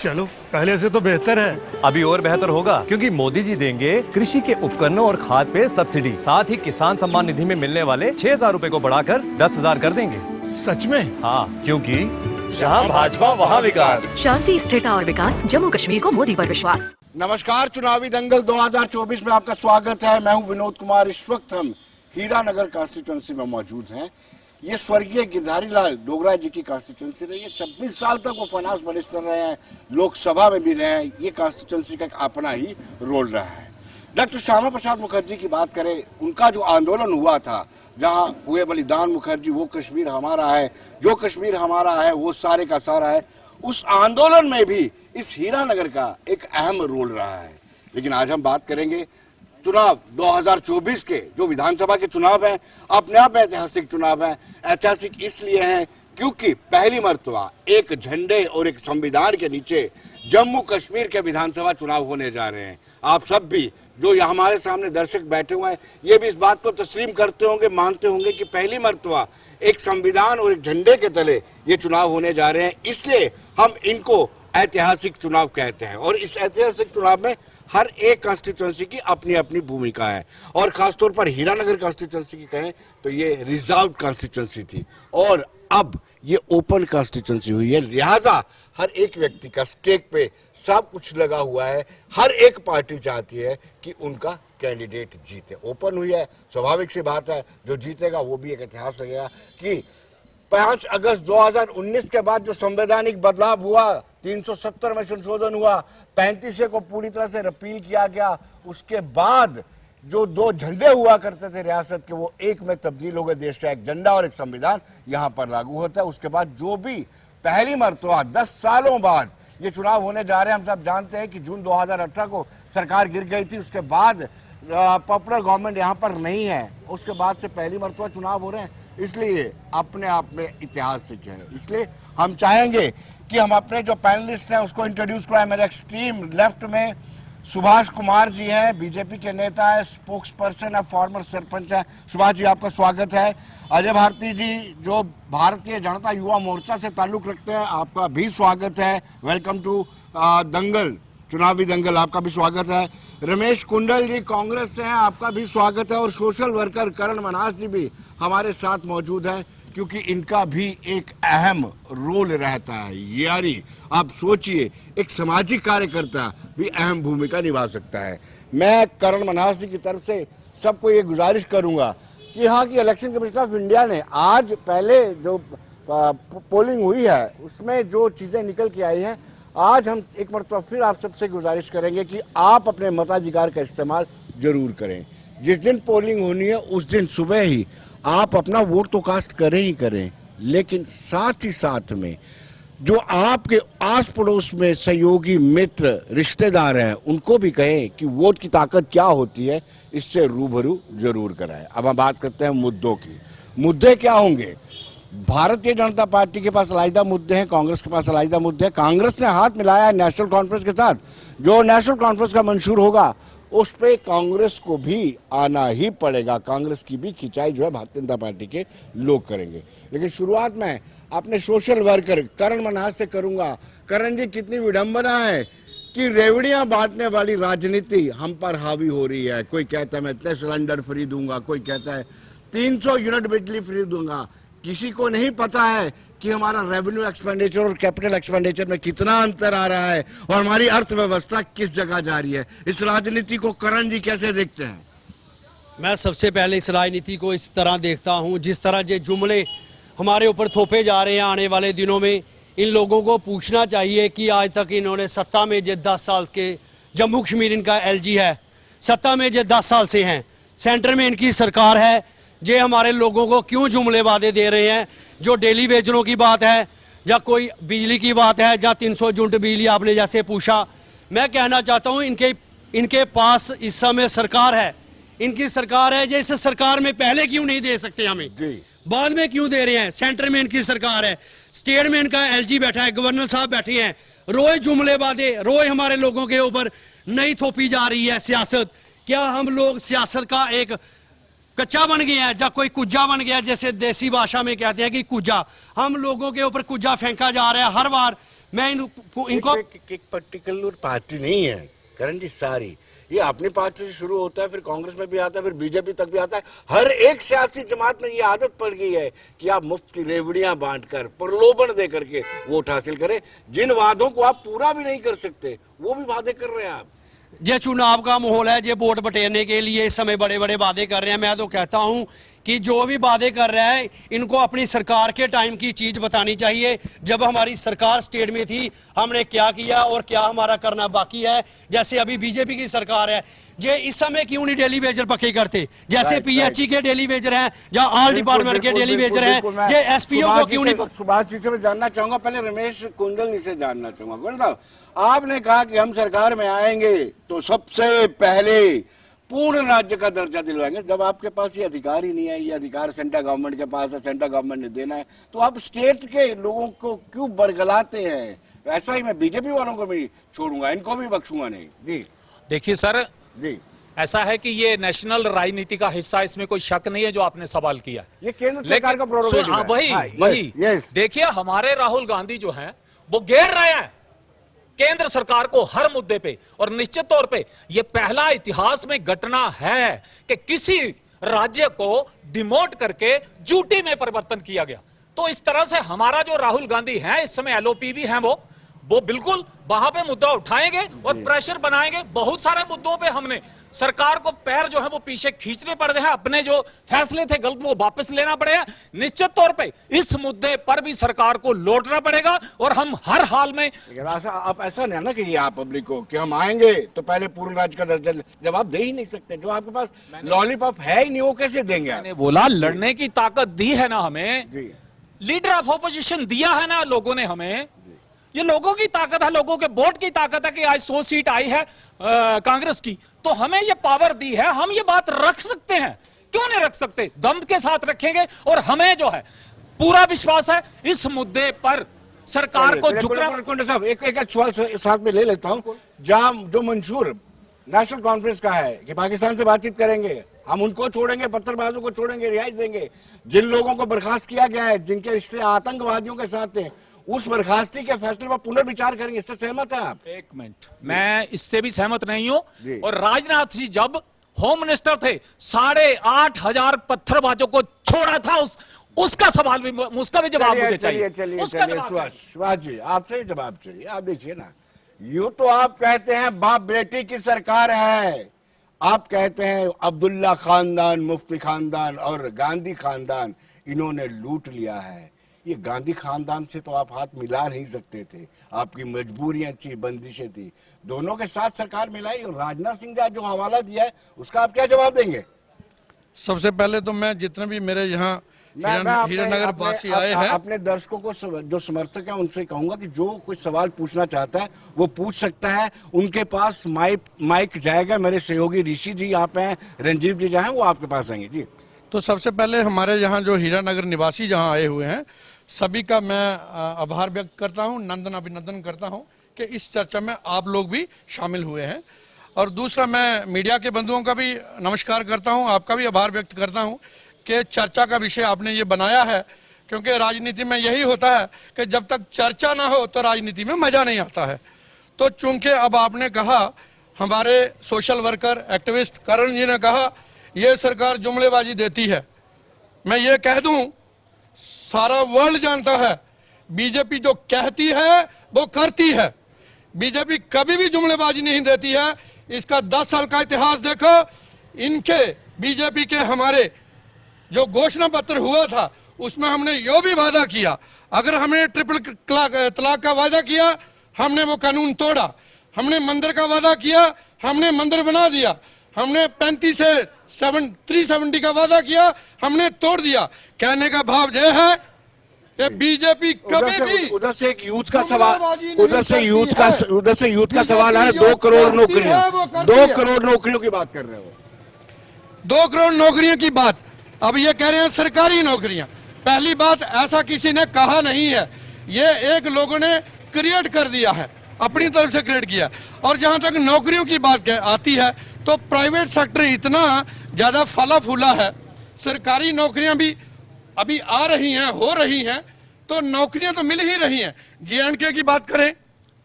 चलो पहले से तो बेहतर है। अभी और बेहतर होगा क्योंकि मोदी जी देंगे कृषि के उपकरणों और खाद पे सब्सिडी, साथ ही किसान सम्मान निधि में मिलने वाले 6,000 रूपए को बढ़ाकर 10,000 कर देंगे। सच में? हाँ, क्योंकि जहाँ भाजपा वहाँ विकास। शांति, स्थिरता और विकास, जम्मू कश्मीर को मोदी पर विश्वास। नमस्कार, चुनावी दंगल 2024 में आपका स्वागत है। मैं हूं विनोद कुमार। इस वक्त हम हीरानगर कॉन्स्टिट्यूंसी में मौजूद हैं। ये स्वर्गीय गिरधारी लाल डोगरा जी की कॉन्स्टिट्यूंसी रही है। 26 साल तक वो फाइनेंस मिनिस्टर रहे हैं, लोकसभा में भी रहे हैं। ये कॉन्स्टिट्यूंसी का एक अपना ही रोल रहा है। डॉक्टर श्यामा प्रसाद मुखर्जी की बात करें, उनका जो आंदोलन हुआ था, जहां हुए बलिदान मुखर्जी, वो कश्मीर हमारा है, जो कश्मीर हमारा है वो सारे का सारा है, उस आंदोलन में भी इस हीरानगर का एक अहम रोल रहा है। लेकिन आज हम बात करेंगे चुनाव 2024 के, जो विधानसभा के चुनाव हैं, अपने आप में ऐतिहासिक चुनाव हैं। ऐतिहासिक इसलिए हैं क्योंकि पहली मर्तबा एक झंडे और एक संविधान के नीचे जम्मू कश्मीर के विधानसभा चुनाव होने जा रहे हैं। आप सब भी जो यहाँ हमारे सामने दर्शक बैठे हुए हैं, ये भी इस बात को तस्लीम करते होंगे, मानते होंगे कि पहली मर्तबा एक संविधान और एक झंडे के तले ये चुनाव होने जा रहे हैं। इसलिए हम इनको ऐतिहासिक चुनाव कहते हैं। और इस ऐतिहासिक चुनाव में हर एक कॉन्स्टिट्यूंसी की अपनी अपनी भूमिका है, और खासतौर पर हीरानगर कॉन्स्टिट्यूंसी की कहें तो ये रिजर्व कॉन्स्टिट्यूंसी थी और अब ये ओपन कॉन्स्टिट्यूंसी हुई है। लिहाजा हर एक व्यक्ति का स्टेक पे सब कुछ लगा हुआ है। हर एक पार्टी चाहती है कि उनका कैंडिडेट जीते। ओपन हुई है, स्वाभाविक सी बात है, जो जीतेगा वो भी एक इतिहास लगेगा कि 5 अगस्त 2019 के बाद जो संवैधानिक बदलाव हुआ, 370 में संशोधन हुआ, 35 को पूरी तरह से रिपील किया गया, उसके बाद जो 2 झंडे हुआ करते थे रियासत के, वो एक में तब्दील हो गए। देश का एक झंडा और एक संविधान यहाँ पर लागू होता है। उसके बाद जो भी पहली मर्तबा 10 सालों बाद ये चुनाव होने जा रहे हैं। हम सब जानते हैं कि जून 2018 को सरकार गिर गई थी, उसके बाद पॉपुलर गवर्नमेंट यहाँ पर नहीं है, उसके बाद से पहली मर्तबा चुनाव हो रहे हैं। इसलिए अपने आप में ऐतिहासिक है। इसलिए हम चाहेंगे कि हम अपने जो पैनलिस्ट हैं उसको इंट्रोड्यूस कराएं। मेरे एक्सट्रीम लेफ्ट में सुभाष कुमार जी हैं, बीजेपी के नेता है, स्पोक्स पर्सन है, फॉर्मर सरपंच है। सुभाष जी, आपका स्वागत है। अजय भारती जी जो भारतीय जनता युवा मोर्चा से ताल्लुक रखते हैं, आपका भी स्वागत है। वेलकम टू दंगल, चुनावी दंगल, आपका भी स्वागत है। रमेश कुंडल जी कांग्रेस से हैं, आपका भी स्वागत है। और सोशल वर्कर करण मन्हास जी भी हमारे साथ मौजूद हैं, क्योंकि इनका भी एक अहम रोल रहता है। यानी आप सोचिए, एक सामाजिक कार्यकर्ता भी अहम भूमिका निभा सकता है। मैं करण मन्हास जी की तरफ से सबको ये गुजारिश करूंगा कि हाँ, कि इलेक्शन कमीशन ऑफ इंडिया ने आज पहले जो पोलिंग हुई है उसमें जो चीज़ें निकल के आई हैं, आज हम एक मरतबा फिर आप सबसे गुजारिश करेंगे कि आप अपने मताधिकार का इस्तेमाल जरूर करें। जिस दिन पोलिंग होनी है उस दिन सुबह ही आप अपना वोट तो कास्ट करें ही करें, लेकिन साथ ही साथ में जो आपके आस पड़ोस में सहयोगी, मित्र, रिश्तेदार हैं, उनको भी कहें कि वोट की ताकत क्या होती है, इससे रूबरू जरूर कराएं। अब हम बात करते हैं मुद्दों की। मुद्दे क्या होंगे? भारतीय जनता पार्टी के पास अलग मुद्दे हैं, कांग्रेस के पास अलग मुद्दे हैं। कांग्रेस ने हाथ मिलाया है नेशनल कॉन्फ्रेंस के साथ। जो नेशनल कॉन्फ्रेंस का मंशूर होगा उस पे कांग्रेस को भी आना ही पड़ेगा। कांग्रेस की भी खिंचाई जो है भारतीय जनता पार्टी के लोग करेंगे। लेकिन शुरुआत में अपने सोशल वर्कर करण मन्हास से करूंगा। करण जी, कितनी विडंबना है कि रेवड़ियां बांटने वाली राजनीति हम पर हावी हो रही है। कोई कहता है मैं इतने सिलेंडर फ्री दूंगा, कोई कहता है 300 यूनिट बिजली फ्री दूंगा। किसी को नहीं पता है कि हमारा रेवेन्यू एक्सपेंडिचर और कैपिटल एक्सपेंडिचर में कितना अंतर आ रहा है और हमारी अर्थव्यवस्था किस जगह जा रही है। इस राजनीति को करण जी कैसे देखते हैं? मैं सबसे पहले इस राजनीति को इस तरह देखता हूं, जिस तरह ये जुमले हमारे ऊपर थोपे जा रहे हैं आने वाले दिनों में, इन लोगों को पूछना चाहिए कि आज तक इन्होंने सत्ता में जो 10 साल के जम्मू कश्मीर इनका एलजी है, सत्ता में जो 10 साल से हैं, सेंटर में इनकी सरकार है, जे हमारे लोगों को क्यों जुमले वादे दे रहे हैं? जो डेली वेजरों की बात है, या कोई बिजली की बात है, या 300 यूनिट बिजली आपने जैसे पूछा, मैं कहना चाहता हूं इनके पास इस समय सरकार है, इनकी सरकार है। जैसे सरकार में पहले क्यों नहीं दे सकते हमें, बाद में क्यों दे रहे हैं? सेंटर में इनकी सरकार है, स्टेट में इनका एलजी बैठा है, गवर्नर साहब बैठे हैं। रोज जुमले वादे, रोज हमारे लोगों के ऊपर नहीं थोपी जा रही है सियासत। क्या हम लोग सियासत का एक कच्चा बन गया है या कोई कुज्जा बन गया है? जैसे देसी भाषा में कहते हैं कि कुज्जा, हम लोगों के ऊपर कुज्जा फेंका जा रहा है। हर बार मैं इनको एक पर्टिकुलर पार्टी नहीं है करण जी, सारी ये अपनी पार्टी से शुरू होता है, फिर कांग्रेस में भी आता है, फिर बीजेपी तक भी आता है। हर एक सियासी जमात में ये आदत पड़ गई है कि आप मुफ्त की रेवड़ियां बांटकर, प्रलोभन दे करके वोट हासिल करें। जिन वादों को आप पूरा भी नहीं कर सकते वो भी वादे कर रहे हैं आप। ये चुनाव का माहौल है, ये वोट बटेरने के लिए इस समय बड़े बड़े वादे कर रहे हैं। मैं तो कहता हूं कि जो भी वादे कर रहा है इनको अपनी सरकार के टाइम की चीज बतानी चाहिए। जब हमारी सरकार स्टेट में थी हमने क्या किया और क्या हमारा करना बाकी है। जैसे अभी बीजेपी की सरकार है, ये इस समय क्यों नहीं डेली वेजर पक्के करते? जैसे पीएचई के डेली वेजर हैं, जहां ऑल डिपार्टमेंट के डेली वेजर हैं, ये एसपीओ को क्यों नहीं? सुभाष जी से मैं जानना चाहूंगा, पहले रमेश कुंडल से जानना चाहूंगा। आपने कहा कि हम सरकार में आएंगे तो सबसे पहले पूर्ण राज्य का दर्जा दिलवाएंगे। जब आपके पास ये अधिकार ही नहीं है, ये अधिकार सेंट्रल गवर्नमेंट के पास है, सेंट्रल गवर्नमेंट ने देना है, तो आप स्टेट के लोगों को क्यों बरगलाते हैं? ऐसा ही मैं बीजेपी वालों को भी छोड़ूंगा, इनको भी बख्शूंगा नहीं। जी देखिए सर जी, ऐसा है कि ये नेशनल राजनीति का हिस्सा, इसमें कोई शक नहीं है जो आपने सवाल किया। ये केंद्र सरकार का प्रोरोगेटिव है। वही देखिए, हमारे राहुल गांधी जो हैं वो घेर रहे हैं केंद्र सरकार को हर मुद्दे पे, और निश्चित तौर पे ये पहला इतिहास में घटना है कि किसी राज्य को डिमोट करके यूटी में परिवर्तन किया गया। तो इस तरह से हमारा जो राहुल गांधी है, इस समय एलओपी भी हैं, वो बिल्कुल वहां पे मुद्दा उठाएंगे और प्रेशर बनाएंगे। बहुत सारे मुद्दों पे हमने सरकार को पैर जो है वो पीछे खींचने पड़ रहे हैं, अपने जो फैसले थे गलत वो वापस लेना पड़ेगा। निश्चित तौर पे इस मुद्दे पर भी सरकार को लौटना पड़ेगा और हम हर हाल में आप ऐसा नहीं ना कि आप पब्लिक को कि हम आएंगे तो पहले पूर्ण राज्य का दर्जा, जब आप दे ही नहीं सकते, जो आपके पास लॉलीपॉप है ही नहीं, वो कैसे देंगे? मैंने बोला लड़ने की ताकत दी है ना हमें, लीडर ऑफ ऑपोजिशन दिया है ना लोगों ने हमें। ये लोगों की ताकत है, लोगों के वोट की ताकत है कि आज 100 सीट आई है कांग्रेस की, तो हमें ये पावर दी है, हम ये बात रख सकते हैं। क्यों नहीं रख सकते? दम के साथ रखेंगे। और हमें जो है पूरा विश्वास है इस मुद्दे पर सरकार को झुकना। साहब एक सवाल साथ में ले लेता हूं। जहां जो मंशूर नेशनल कॉन्फ्रेंस का है कि पाकिस्तान से बातचीत करेंगे, हम उनको छोड़ेंगे, पत्थरबाजों को छोड़ेंगे, रिहाई देंगे। जिन लोगों को बर्खास्त किया गया है, जिनके रिश्ते आतंकवादियों के साथ थे, उस बर्खास्ती के फैसले पर पुनर्विचार करेंगे। इससे सहमत है आप? एक मिनट, मैं इससे भी सहमत नहीं हूं। और राजनाथ जी जब होम मिनिस्टर थे 8,500 पत्थरबाजों को छोड़ा था, उसका सवाल भी, उसका भी जवाब मुझे चाहिए। सुभाष जी आपसे जवाब चाहिए। आप देखिए ना, यूं तो आप कहते हैं बाप बेटी की सरकार है, आप कहते हैं अब्दुल्ला खानदान, मुफ्ती खानदान और गांधी खानदान इन्होंने लूट लिया है। ये गांधी खानदान से तो आप हाथ मिला नहीं सकते थे, आपकी मजबूरियां थी, बंदिशें थी, दोनों के साथ सरकार मिलाई। और राजनाथ सिंह का जो हवाला दिया है उसका आप क्या जवाब देंगे? सबसे पहले तो मैं जितने भी मेरे यहाँ हीरानगर वासी आए हैं, अपने दर्शकों को जो समर्थक हैं उनसे कहूंगा कि जो कुछ सवाल पूछना चाहता है वो पूछ सकता है। उनके पास माइक जाएगा। मेरे सहयोगी ऋषि जी यहाँ पे हैं, रंजीव जी जहाँ हैं वो आपके पास आएंगे। जी, तो सबसे पहले हमारे यहाँ जो हीरानगर निवासी जहाँ आए हुए हैं सभी का मैं आभार व्यक्त करता हूँ, नंदन अभिनंदन करता हूँ कि इस चर्चा में आप लोग भी शामिल हुए हैं। और दूसरा, मैं मीडिया के बंधुओं का भी नमस्कार करता हूँ, आपका भी आभार व्यक्त करता हूँ कि चर्चा का विषय आपने ये बनाया है, क्योंकि राजनीति में यही होता है कि जब तक चर्चा ना हो तो राजनीति में मजा नहीं आता है। तो चूंकि अब आपने कहा, हमारे सोशल वर्कर एक्टिविस्ट करण जी ने कहा ये सरकार जुमलेबाजी देती है, मैं ये कह दूं सारा वर्ल्ड जानता है बीजेपी जो कहती है वो करती है। बीजेपी कभी भी जुमलेबाजी नहीं देती है। इसका 10 साल का इतिहास देखो। इनके बीजेपी के हमारे जो घोषणा पत्र हुआ था उसमें हमने यो भी वादा किया, अगर हमने ट्रिपल तलाक का वादा किया हमने वो कानून तोड़ा। हमने मंदिर का वादा किया, हमने मंदिर बना दिया। हमने 35 से 370 का वादा किया, हमने तोड़ दिया। कहने का भाव यह है कि बीजेपी कभी भी उधर से एक यूथ का सवाल, उधर से यूथ का सवाल है। 2 करोड़ नौकरियां, 2 करोड़ नौकरियों की बात कर रहे हो। 2 करोड़ नौकरियों की बात, अब ये कह रहे हैं सरकारी नौकरियां। पहली बात, ऐसा किसी ने कहा नहीं है, ये एक लोगों ने क्रिएट कर दिया है, अपनी तरफ से क्रिएट किया। और जहां तक नौकरियों की बात आती है तो प्राइवेट सेक्टर इतना ज्यादा फला फूला है, सरकारी नौकरियां भी अभी आ रही हैं, हो रही हैं, तो नौकरियां तो मिल ही रही हैं। J&K की बात करें,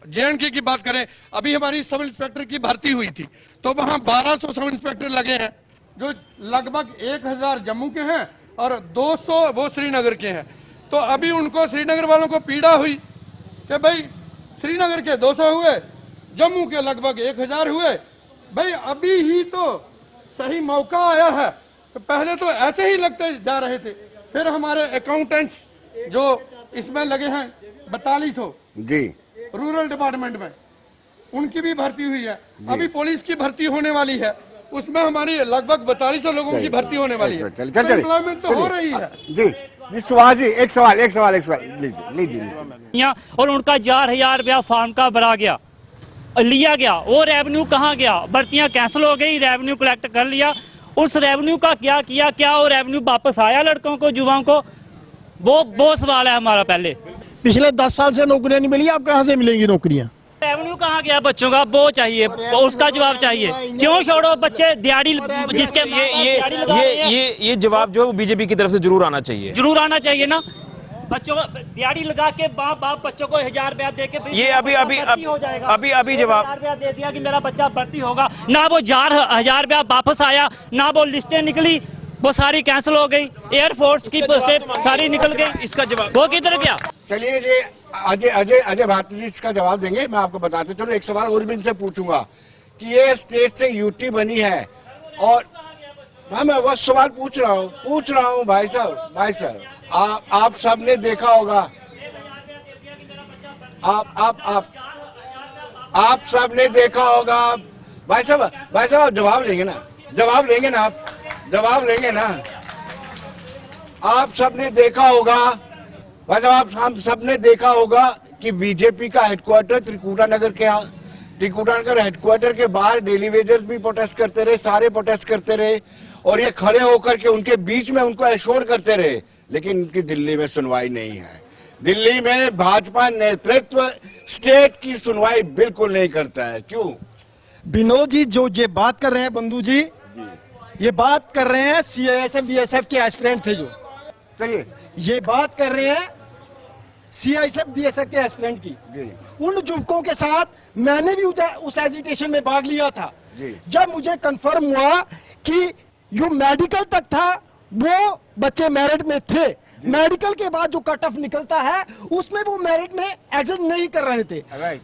J&K की बात करें, अभी हमारी सब इंस्पेक्टर की भर्ती हुई थी तो वहां 1200 सब इंस्पेक्टर लगे हैं, जो लगभग 1000 जम्मू के हैं और 200 वो श्रीनगर के हैं। तो अभी उनको श्रीनगर वालों को पीड़ा हुई कि भाई श्रीनगर के 200 हुए, जम्मू के लगभग 1000 हुए। भाई अभी ही तो सही मौका आया है, तो पहले तो ऐसे ही लगते जा रहे थे। फिर हमारे अकाउंटेंट्स जो इसमें लगे हैं 4200 जी रूरल डिपार्टमेंट में, उनकी भी भर्ती हुई है। अभी पुलिस की भर्ती होने वाली है, उसमें हमारी लगभग 4200 लोगों की भर्ती होने वाली है। चलिए एम्प्लॉयमेंट तो हो रही है। जी जी सुभाष जी, एक सवाल लीजिए। और उनका 1000 रुपया फार्म का भरा गया, लिया गया, वो रेवेन्यू कहाँ गया? भर्तियां कैंसिल हो गई, रेवेन्यू कलेक्ट कर लिया, उस रेवेन्यू का क्या किया? क्या वो रेवेन्यू वापस आया लड़कों को, युवाओं को? वो सवाल है हमारा। पहले पिछले 10 साल से नौकरियां नहीं मिली, अब कहाँ से मिलेंगी नौकरियां? रेवेन्यू कहाँ गया बच्चों का? वो चाहिए, उसका जवाब चाहिए। क्यों छोड़ो बच्चे दिहाड़ी, जिसके ये जवाब जो बीजेपी की तरफ से जरूर आना चाहिए, जरूर आना चाहिए ना। बच्चों को दिहाड़ी लगा के बाप बच्चों को 1000 रुपया दे के ये अभी जवाब 1000 रुपया दे दिया कि मेरा बच्चा भर्ती होगा, ना वो 1000 रुपया वापस आया, ना वो लिस्टें निकली, वो सारी कैंसिल हो गई, एयरफोर्स की पोस्टें सारी निकल गई। इसका जवाब वो किधर गया? चलिए जी, अजय भारती जी इसका जवाब देंगे, मैं आपको बताते चलो। एक सवाल और भी इनसे पूछूंगा कि ये स्टेट से यूटी बनी है, और मैं वो सवाल पूछ रहा हूँ भाई साहब, आप सबने देखा होगा, आप सबने देखा होगा भाई साहब आप जवाब लेंगे ना? आप सबने देखा होगा भाई साहब, हम सबने देखा होगा कि बीजेपी का हेडक्वार्टर त्रिकुटा नगर हेडक्वार्टर के बाहर डेली वेजर्स भी प्रोटेस्ट करते रहे, सारे प्रोटेस्ट करते रहे, और ये खड़े होकर के उनके बीच में उनको एश्योर करते रहे, लेकिन उनकी दिल्ली में सुनवाई नहीं है। दिल्ली में भाजपा नेतृत्व स्टेट की सुनवाई बिल्कुल नहीं करता है। क्यों? विनोद जी जो ये बात कर रहे हैं, बंधु जी ये बात कर रहे हैं CISF BSF के एस्पिरेंट थे, जो चलिए ये बात कर रहे हैं CISF BSF के एस्पिरेंट की। उन युवकों के साथ मैंने भी उस एजिटेशन में भाग लिया था। जब मुझे कंफर्म हुआ कि जो मेडिकल तक था वो बच्चे मेरिट में थे, मेडिकल के बाद जो कट ऑफ निकलता है उसमें वो मेरिट में एग्जिस्ट नहीं कर रहे थे।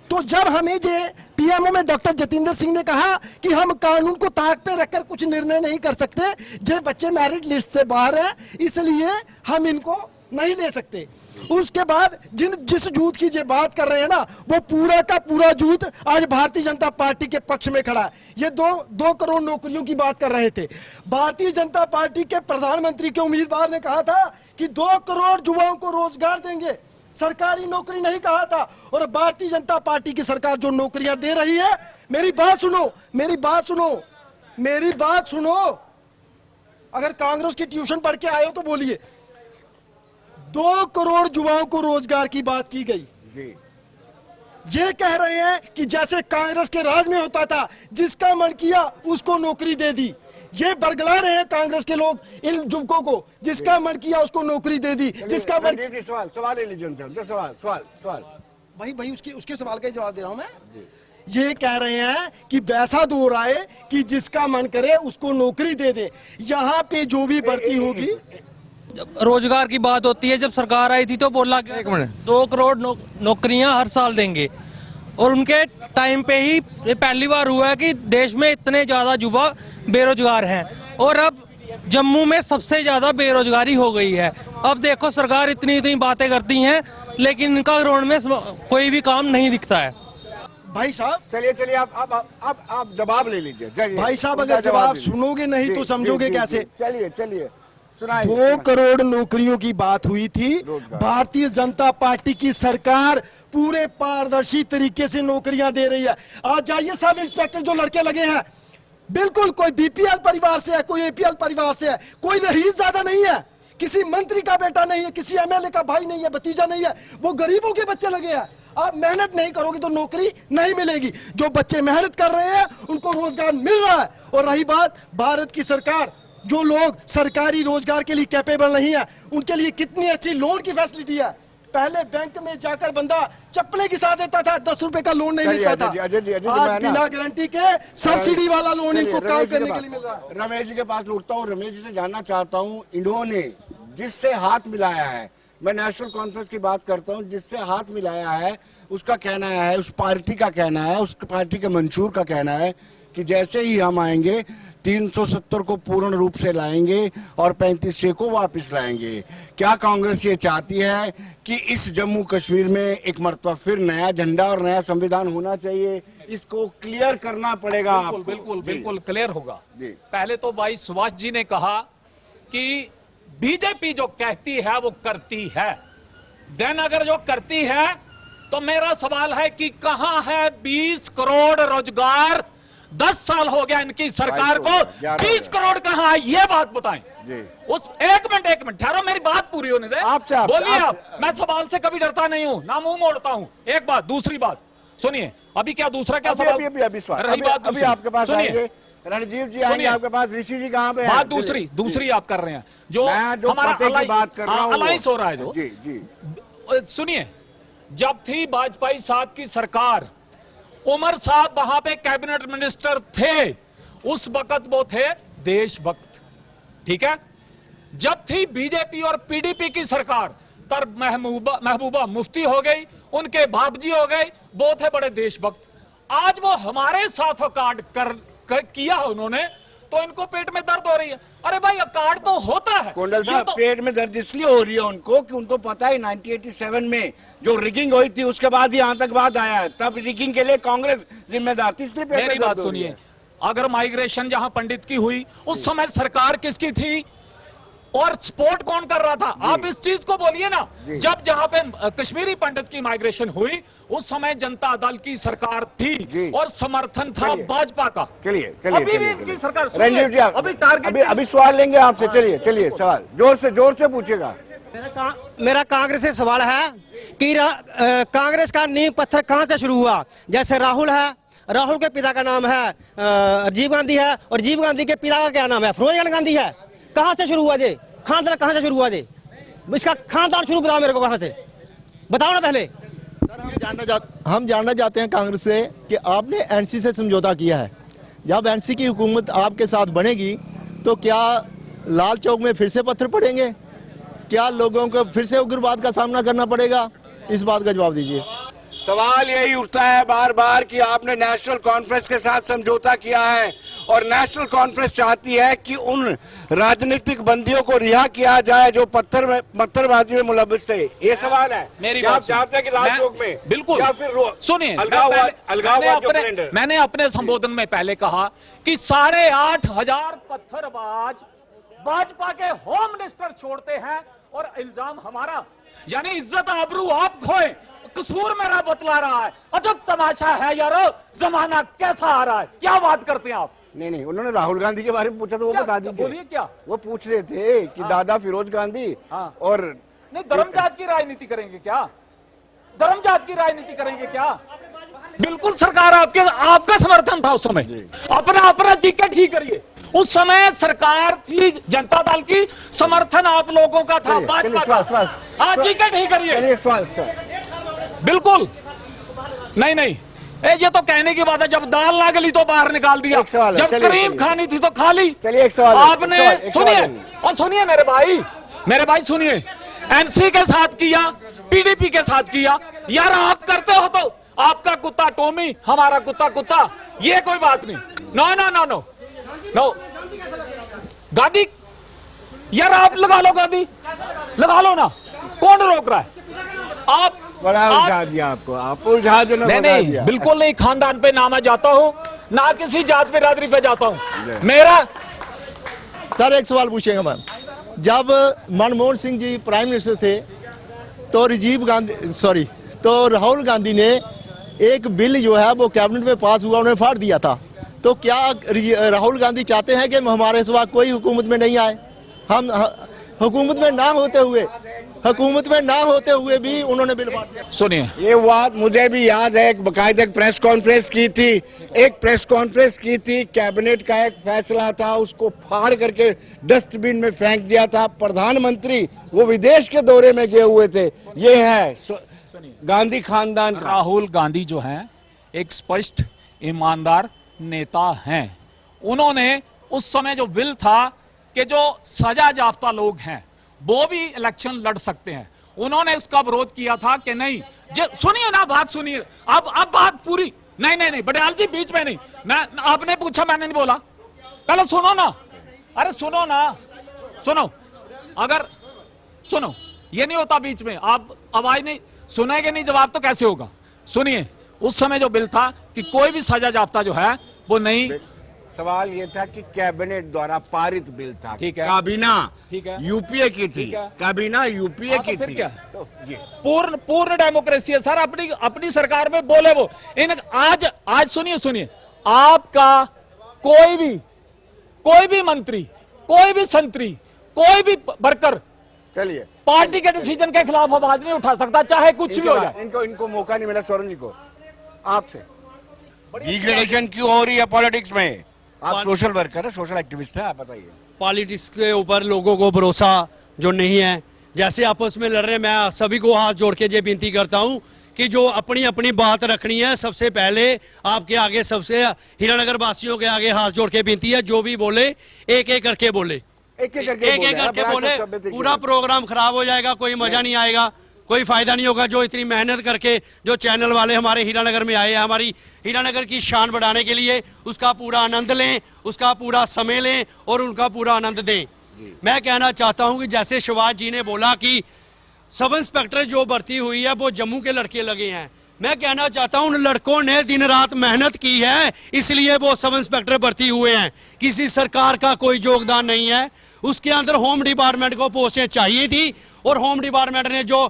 तो जब हमें जे PMO में डॉक्टर जतिंदर सिंह ने कहा कि हम कानून को ताक पे रखकर कुछ निर्णय नहीं कर सकते, जे बच्चे मेरिट लिस्ट से बाहर हैं, इसलिए हम इनको नहीं ले सकते। उसके बाद जिस जूथ की ये बात कर रहे हैं ना, वो पूरा का पूरा जूथ आज भारतीय जनता पार्टी के पक्ष में खड़ा है। ये 2 करोड़ नौकरियों की बात कर रहे थे। भारतीय जनता पार्टी के प्रधानमंत्री के उम्मीदवार ने कहा था कि 2 करोड़ युवाओं को रोजगार देंगे, सरकारी नौकरी नहीं कहा था। और भारतीय जनता पार्टी की सरकार जो नौकरियां दे रही है, मेरी बात सुनो, अगर कांग्रेस की ट्यूशन पढ़ के आए हो तो बोलिए। 2 करोड़ युवाओं को रोजगार की बात की गई। ये कह रहे हैं कि जैसे कांग्रेस के राज में होता था, जिसका मन किया उसको नौकरी दे दी। ये बरगला रहे हैं कांग्रेस के लोग इन युवकों को, जिसका मन किया उसको नौकरी दे दी, जिसका मन। सवाल ले लीजिए उनसे, सवाल भाई उसके सवाल का ही जवाब दे रहा हूं मैं। ये कह रहे हैं कि वैसा दौर आए कि जिसका मन करे उसको नौकरी दे दे। यहाँ पे जो भी भर्ती होगी, रोजगार की बात होती है, जब सरकार आई थी तो बोला कि 2 करोड़ नौकरियां हर साल देंगे, और उनके टाइम पे ही ये पहली बार हुआ है कि देश में इतने ज्यादा युवा बेरोजगार हैं, और अब जम्मू में सबसे ज्यादा बेरोजगारी हो गई है। अब देखो सरकार इतनी बातें करती हैं, लेकिन इनका ग्राउंड में कोई भी काम नहीं दिखता है। भाई साहब चलिए आप जवाब ले लीजिए। भाई साहब अगर जवाब सुनोगे नहीं तो समझोगे कैसे? चलिए 2 करोड़ नौकरियों की बात हुई थी। भारतीय जनता पार्टी की सरकार पूरे पारदर्शी तरीके से नौकरियां दे रही है। आज जाइए सब इंस्पेक्टर जो लड़के लगे हैं, बिल्कुल कोई BPL परिवार से है, कोई APL परिवार से है, कोई रईस ज्यादा नहीं है, किसी मंत्री का बेटा नहीं है, किसी MLA का भाई नहीं है, भतीजा नहीं है, वो गरीबों के बच्चे लगे हैं। आप मेहनत नहीं करोगे तो नौकरी नहीं मिलेगी। जो बच्चे मेहनत कर रहे हैं उनको रोजगार मिल रहा है। और रही बात भारत की सरकार, जो लोग सरकारी रोजगार के लिए कैपेबल नहीं है, उनके लिए कितनी अच्छी लोन की फैसिलिटी है। पहले बैंक में जाकर बंदा चप्पलें घिसा देता था, 10 रुपए का लोन नहीं मिलता था। आज बिना गारंटी के सब्सिडी वाला लोन इनको काम करने के लिए मिल रहा है। रमेश जी के पास लौटता हूँ। रमेश जी से जानना चाहता हूँ, इन्होंने जिससे हाथ मिलाया है, मैं नेशनल कॉन्फ्रेंस की बात करता हूँ, जिससे हाथ मिलाया है उसका कहना है, उस पार्टी का कहना है, उस पार्टी के मंशूर का कहना है कि जैसे ही हम आएंगे 370 को पूर्ण रूप से लाएंगे और 35 को वापस लाएंगे। क्या कांग्रेस ये चाहती है कि इस जम्मू कश्मीर में एक मर्तबा फिर नया झंडा और नया संविधान होना चाहिए? इसको क्लियर करना पड़ेगा। बिल्कुल बिल्कुल बिल्कुल क्लियर होगा। पहले तो भाई सुभाष जी ने कहा कि बीजेपी जो कहती है वो करती है। देन अगर जो करती है तो मेरा सवाल है कि कहां है 20 करोड़ रोजगार? 10 साल हो गया इनकी सरकार को, 20 करोड़ कहां है ये बात बताएं। उस एक मिनट ठहरो, मेरी बात पूरी होने दे। बोलिए आप। मैं सवाल से कभी डरता नहीं हूं, ना मुंह मोड़ता हूं। एक बात, दूसरी बात सुनिए। अभी क्या दूसरा क्या सवाल रही बात? अभी आपके पास आएंगे, रणजीव जी आएंगे आपके पास, ऋषि जी कहाँ पे? बात दूसरी आप कर रहे हैं जो हमारा बात कर रहा हूं, अलाइंस हो रहा है जो। जी सुनिए, जब थी वाजपेयी साहब की सरकार, उमर साहब वहां पे कैबिनेट मिनिस्टर थे, उस वक्त वो थे देशभक्त, ठीक है। जब थी बीजेपी और पीडीपी की सरकार, तब महबूबा मुफ्ती हो गई, उनके बापजी हो गए, वो थे बड़े देशभक्त। आज वो हमारे साथ अकार्ड किया उन्होंने, तो इनको पेट में दर्द हो रही है। अरे भाई अकार्ड तो होता है। कोंडल साहब, पेट में दर्द इसलिए हो रही है उनको कि उनको पता है 1987 में जो रिगिंग हुई थी उसके बाद ही आतंकवाद आया है, तब रिगिंग के लिए कांग्रेस जिम्मेदार थी, इसलिए मेरी बात सुनिए। अगर माइग्रेशन जहां पंडित की हुई उस समय सरकार किसकी थी और सपोर्ट कौन कर रहा था? आप इस चीज को बोलिए ना। जब जहां पे कश्मीरी पंडित की माइग्रेशन हुई उस समय जनता दल की सरकार थी और समर्थन था भाजपा का। चलिए अभी भी इनकी सरकार। रंजीव जी अभी टारगेट अभी सवाल लेंगे आपसे। चलिए सवाल जोर से पूछेगा। मेरा कांग्रेस से सवाल है कि कांग्रेस का नींव पत्थर कहां से शुरू हुआ? जैसे राहुल है, राहुल के पिता का नाम है राजीव गांधी है, और राजीव गांधी के पिता का क्या नाम है? फिरोज गांधी है। कहां से शुरू हुआ जे? खानदान कहां से शुरू हुआ जे? इसका खानदान शुरू बताओ मेरे को, कहां से बताओ ना पहले। सर हम जानना चाहते हैं कांग्रेस से कि आपने एनसी से समझौता किया है। जब एनसी की हुकूमत आपके साथ बनेगी तो क्या लाल चौक में फिर से पत्थर पड़ेंगे? क्या लोगों को फिर से उग्रवाद का सामना करना पड़ेगा? इस बात का जवाब दीजिए। सवाल यही उठता है बार बार कि आपने नेशनल कॉन्फ्रेंस के साथ समझौता किया है और नेशनल कॉन्फ्रेंस चाहती है कि उन राजनीतिक बंदियों को रिहा किया जाए जो पत्थरबाजी में मुलव्वस थे। ये सवाल है। मेरी आप चाहते हैं कि लाल चौक में बिल्कुल या फिर सुनिए, मैंने अपने संबोधन में पहले कहा कि 8,500 पत्थरबाज भाजपा के होम मिनिस्टर छोड़ते हैं और इल्जाम हमारा, यानी इज्जत आबरू आप खोए, कसूर मेरा बतला रहा है। अजब तमाशा है यारो, जमाना कैसा आ रहा है। क्या बात करते हैं आप? नहीं, उन्होंने राहुल गांधी के बारे में पूछा तो वो बता दीजिए। बोलिए क्या वो पूछ रहे थे कि दादा फिरोज गांधी और नहीं, धर्मजात की राजनीति करेंगे क्या? धर्मजात की राजनीति करेंगे क्या? बिल्कुल सरकार आपका समर्थन था उस समय। अपना टिकट ही करिए। उस समय सरकार थी जनता दल की, समर्थन आप लोगों का था भाजपा का। हाँ, टिकट ही करिए। बिल्कुल नहीं, ये तो कहने की बात है। जब दाल ना गली तो बाहर निकाल दिया, जब करीम खानी थी तो खा ली। चलिए एक सवाल आपने सुनिए मेरे भाई सुनिए, एनसी के साथ किया, पीडीपी के साथ किया। यार आप करते हो तो आपका कुत्ता टोमी, हमारा कुत्ता, ये कोई बात नहीं। नो गांधी, यार आप लगा लो, गांधी लगा लो ना, कौन रोक रहा है? आप बड़ा उलझा दिया आपको, आप उलझा दो। नहीं, बिल्कुल नहीं। खानदान पे ना मैं जाता हूँ, ना किसी जात बिरादरी पे जाता हूँ। मेरा सर एक सवाल पूछेंगे मैम। जब मनमोहन सिंह जी प्राइम मिनिस्टर थे तो राहुल गांधी ने एक बिल जो है वो कैबिनेट में पास हुआ, उन्हें फाड़ दिया था। तो क्या राहुल गांधी चाहते हैं कि हमारे सिवा कोई हुकूमत में नहीं आए? हम हुकूमत में ना होते हुए हुकूमत में ना होते हुए भी उन्होंने बिल पास किया। सुनिए, ये बात मुझे भी याद है, एक बाकायदा प्रेस कॉन्फ्रेंस की थी, कैबिनेट का एक फैसला था, उसको फाड़ करके डस्टबिन में फेंक दिया था। प्रधानमंत्री वो विदेश के दौरे में गए हुए थे। ये है गांधी खानदान का। राहुल गांधी जो हैं एक स्पष्ट ईमानदार नेता हैं। उन्होंने उस समय जो बिल था कि जो सजा याफ्ता लोग हैं वो भी इलेक्शन लड़ सकते हैं, उन्होंने उसका विरोध किया था कि नहीं। सुनिए ना, बात सुनिए। अब बात पूरी नहीं बड़याल जी बीच में नहीं। मैं आपने पूछा, मैंने नहीं बोला। पहले सुनो ना, अरे सुनो ना, सुनो। अगर सुनो, ये नहीं होता बीच में आप आवाज नहीं सुनेंगे, नहीं जवाब तो कैसे होगा। सुनिए, उस समय जो बिल था कि कोई भी सजा याफ्ता जो है वो नहीं। सवाल ये था कि कैबिनेट द्वारा पारित बिल था, ठीक है, काबीना ठीक है, यूपीए की थी, काबीना यूपीए की फिर थी। क्या? पूर्ण डेमोक्रेसी है सर। अपनी सरकार में बोले वो इन आज सुनिए, आपका कोई भी मंत्री, कोई भी संतरी, कोई भी वर्कर, चलिए, पार्टी के डिसीजन के खिलाफ आवाज नहीं उठा सकता, चाहे कुछ भी हो जाए। इनको मौका नहीं मिला। स्वर्ण जी को आपसे डिग्रेडेशन क्यों हो रही है पॉलिटिक्स में? आप सोशल वर्कर है, सोशल एक्टिविस्ट है, आप बताइए। पॉलिटिक्स के ऊपर लोगों को भरोसा जो नहीं है, जैसे आपस में लड़ रहे हैं, मैं सभी को हाथ जोड़ के ये विनती करता हूं कि जो अपनी अपनी बात रखनी है, सबसे पहले आपके आगे, सबसे हीरानगर वासियों के आगे हाथ जोड़ के विनती है, जो भी बोले एक एक करके बोले, एक करके बोले। पूरा प्रोग्राम खराब हो जाएगा, कोई मजा नहीं आएगा, कोई फायदा नहीं होगा। जो इतनी मेहनत करके जो चैनल वाले हमारे हीरानगर में आए हैं, हमारी हीरानगर की शान बढ़ाने के लिए, उसका पूरा आनंद लें, उसका पूरा समय लें और उनका पूरा आनंद दें। मैं कहना चाहता हूं कि जैसे शिवाज जी ने बोला कि सब इंस्पेक्टर जो भर्ती हुई है वो जम्मू के लड़के लगे हैं, मैं कहना चाहता हूं उन लड़कों ने दिन रात मेहनत की है, इसलिए वो सब इंस्पेक्टर भर्ती हुए हैं। किसी सरकार का कोई योगदान नहीं है। उसके अंदर होम डिपार्टमेंट को पोस्टें चाहिए थी और होम डिपार्टमेंट ने जो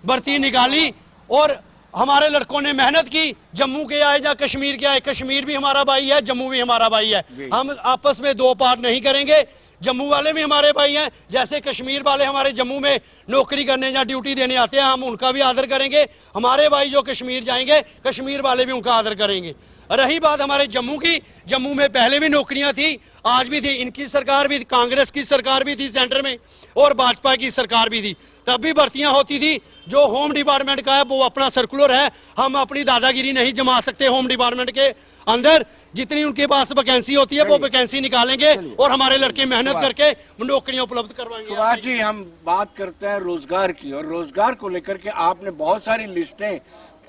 भर्ती निकाली और हमारे लड़कों ने मेहनत की। जम्मू के आए या कश्मीर के आए, कश्मीर भी हमारा भाई है, जम्मू भी हमारा भाई है। हम आपस में दो पार नहीं करेंगे। जम्मू वाले भी हमारे भाई हैं, जैसे कश्मीर वाले हमारे जम्मू में नौकरी करने या ड्यूटी देने आते हैं, हम उनका भी आदर करेंगे। हमारे भाई जो कश्मीर जाएंगे, कश्मीर वाले भी उनका आदर करेंगे। रही बात हमारे जम्मू की, जम्मू में पहले भी नौकरियां थी, आज भी थी। इनकी सरकार भी, कांग्रेस की सरकार भी थी सेंटर में और भाजपा की सरकार भी थी, तब भी भर्तियां होती थी। जो होम डिपार्टमेंट का है वो अपना सर्कुलर है, हम अपनी दादागिरी नहीं जमा सकते। होम डिपार्टमेंट के अंदर जितनी उनके पास वैकेंसी होती है वो वैकेंसी निकालेंगे और हमारे लड़के मेहनत करके नौकरियां उपलब्ध करवाएंगे। सुभाष जी, हम बात करते हैं रोजगार की, और रोजगार को लेकर के आपने बहुत सारी लिस्टें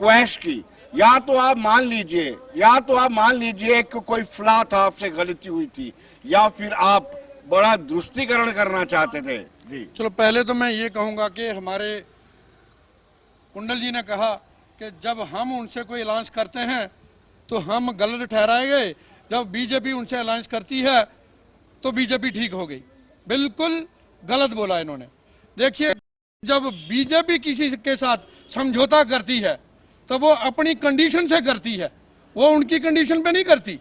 क्वैश की। या तो आप मान लीजिए कि कोई फ्ला था, आपसे गलती हुई थी, या फिर आप बड़ा दुरुस्तीकरण करना चाहते थे। जी चलो, पहले तो मैं ये कहूंगा कि हमारे कुंडल जी ने कहा कि जब हम उनसे कोई अलायंस करते हैं तो हम गलत ठहराए गए, जब बीजेपी उनसे अलायंस करती है तो बीजेपी ठीक हो गई। बिल्कुल गलत बोला इन्होंने। देखिए, जब बीजेपी किसी के साथ समझौता करती है तो वो अपनी कंडीशन से करती है, वो उनकी कंडीशन पे नहीं करती।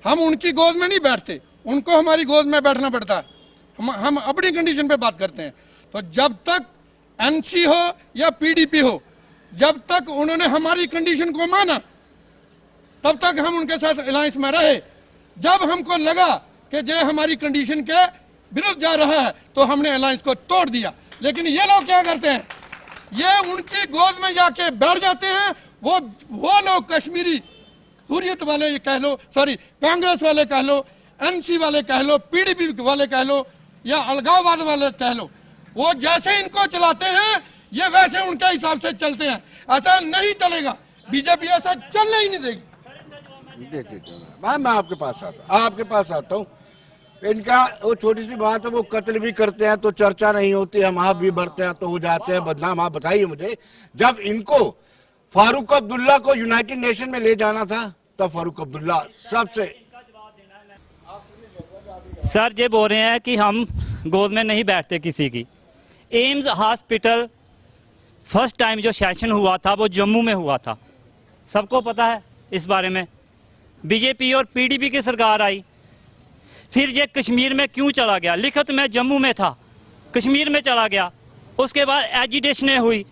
हम उनकी गोद में नहीं बैठते, उनको हमारी गोद में बैठना पड़ता है। हम अपनी कंडीशन पे बात करते हैं। तो जब तक एनसी हो या पीडीपी हो, जब तक उन्होंने हमारी कंडीशन को माना तब तक हम उनके साथ अलायंस में रहे। जब हमको लगा कि जो हमारी कंडीशन के विरुद्ध जा रहा है तो हमने अलायंस को तोड़ दिया। लेकिन ये लोग क्या करते हैं, ये उनकी गोद में जाके बैठ जाते हैं। वो लोग कश्मीरी हुर्रियत वाले कह लो, सॉरी कांग्रेस वाले कह लो, एनसी वाले कह लो, पीडीपी वाले कह लो या अलगाववाद वाले कह लो, वो जैसे इनको चलाते हैं ये वैसे उनके हिसाब से चलते हैं। ऐसा नहीं चलेगा, बीजेपी ऐसा चलने ही नहीं देगी। मैं आपके पास आता हूँ। इनका वो छोटी सी बात है, वो कत्ल भी करते हैं तो चर्चा नहीं होती, हम आप भी बढ़ते हैं तो हो जाते हैं बदनाम। आप बताइए मुझे, जब इनको फारूक अब्दुल्ला को यूनाइटेड नेशन में ले जाना था तब फारूक अब्दुल्ला सबसे सर ये बोल रहे हैं कि हम गोद में नहीं बैठते किसी की। एम्स हॉस्पिटल फर्स्ट टाइम जो सेशन हुआ था वो जम्मू में हुआ था, सबको पता है इस बारे में। बीजेपी और पीडीपी की सरकार आई, फिर ये कश्मीर में क्यों चला गया? लिखत में जम्मू में था, कश्मीर में चला गया। उसके बाद एजिटेशनें हुई,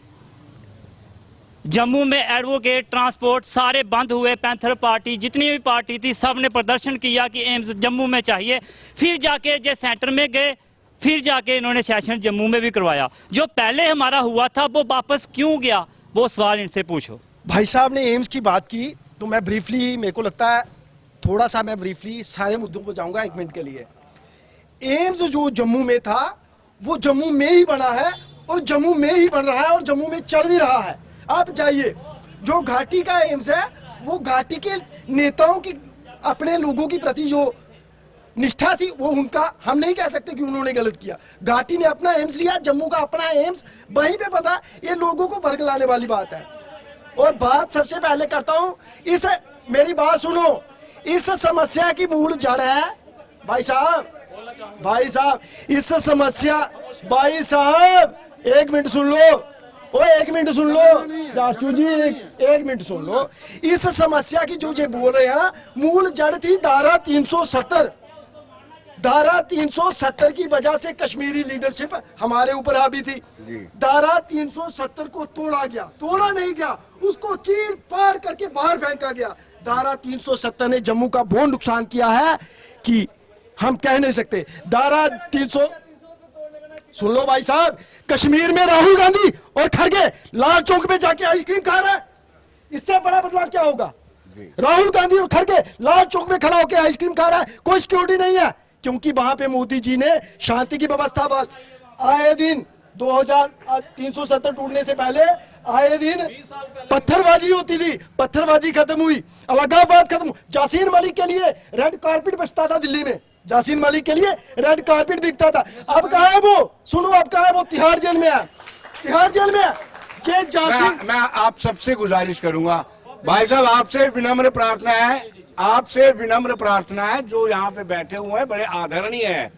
जम्मू में एडवोकेट ट्रांसपोर्ट सारे बंद हुए, पैंथर पार्टी जितनी भी पार्टी थी सब ने प्रदर्शन किया कि एम्स जम्मू में चाहिए। फिर जाके जो सेंटर में गए, फिर जाके इन्होंने सेशन जम्मू में भी करवाया। जो पहले हमारा हुआ था वो वापस क्यों गया, वो सवाल इनसे पूछो। भाई साहब ने एम्स की बात की तो मैं ब्रीफली, मेरे को लगता है थोड़ा सा मैं ब्रीफली सारे मुद्दों को जाऊंगा 1 मिनट के लिए। एम्स जो जम्मू में था वो जम्मू में ही बना है और जम्मू में ही बन रहा है और जम्मू में चल भी रहा है। आप जाइए, जो घाटी का एम्स है वो घाटी के नेताओं की, अपने लोगों के प्रति जो निष्ठा थी वो उनका, हम नहीं कह सकते कि उन्होंने गलत किया। घाटी ने अपना एम्स लिया, जम्मू का अपना एम्स वहीं पे बना, ये लोगों को बरगलाने वाली बात है। और बात सबसे पहले करता हूं, इस, मेरी बात सुनो, इस समस्या की मूल जड़ है भाई साहब, इस समस्या, भाई साहब 1 मिनट सुन लो, ओ 1 मिनट सुन लो चाचू जी, एक मिनट सुन लो। इस समस्या की जो बोल रहे हैं मूल जड़ थी धारा 370। धारा 370 की वजह से कश्मीरी लीडरशिप हमारे ऊपर हावी थी। धारा 370 को तोड़ा गया, तोड़ा नहीं गया, उसको चीर फाड़ करके बाहर फेंका गया। धारा 370 ने जम्मू का बहुत नुकसान किया है कि हम कह नहीं सकते। धारा 300, सुन लो भाई साहब, कश्मीर में राहुल गांधी और खड़गे लाल चौक में जाके आइसक्रीम खा रहा है, इससे बड़ा बदलाव क्या होगा? राहुल गांधी और खड़गे लाल चौक में खड़ा होकर आइसक्रीम खा रहा है, कोई सिक्योरिटी नहीं है, क्योंकि वहां पे मोदी जी ने शांति की व्यवस्था, आए दिन 370 टूटने से पहले आए दिन पत्थरबाजी होती थी, पत्थरबाजी खत्म हुई, अलगाववाद खत्म हुई। जासीन मलिक के लिए रेड कारपेट बचता था दिल्ली में, जासीन मलिक के लिए रेड कारपेट बिकता था। अब कहा है वो, सुनो अब कहा है वो, तिहाड़ जेल में है, तिहाड़ जेल में है। जे जासीन, मैं आप सबसे गुजारिश करूंगा भाई साहब, आपसे विनम्र प्रार्थना है, आपसे विनम्र प्रार्थना है, जो यहाँ पे बैठे हुए हैं बड़े आदरणीय हैं,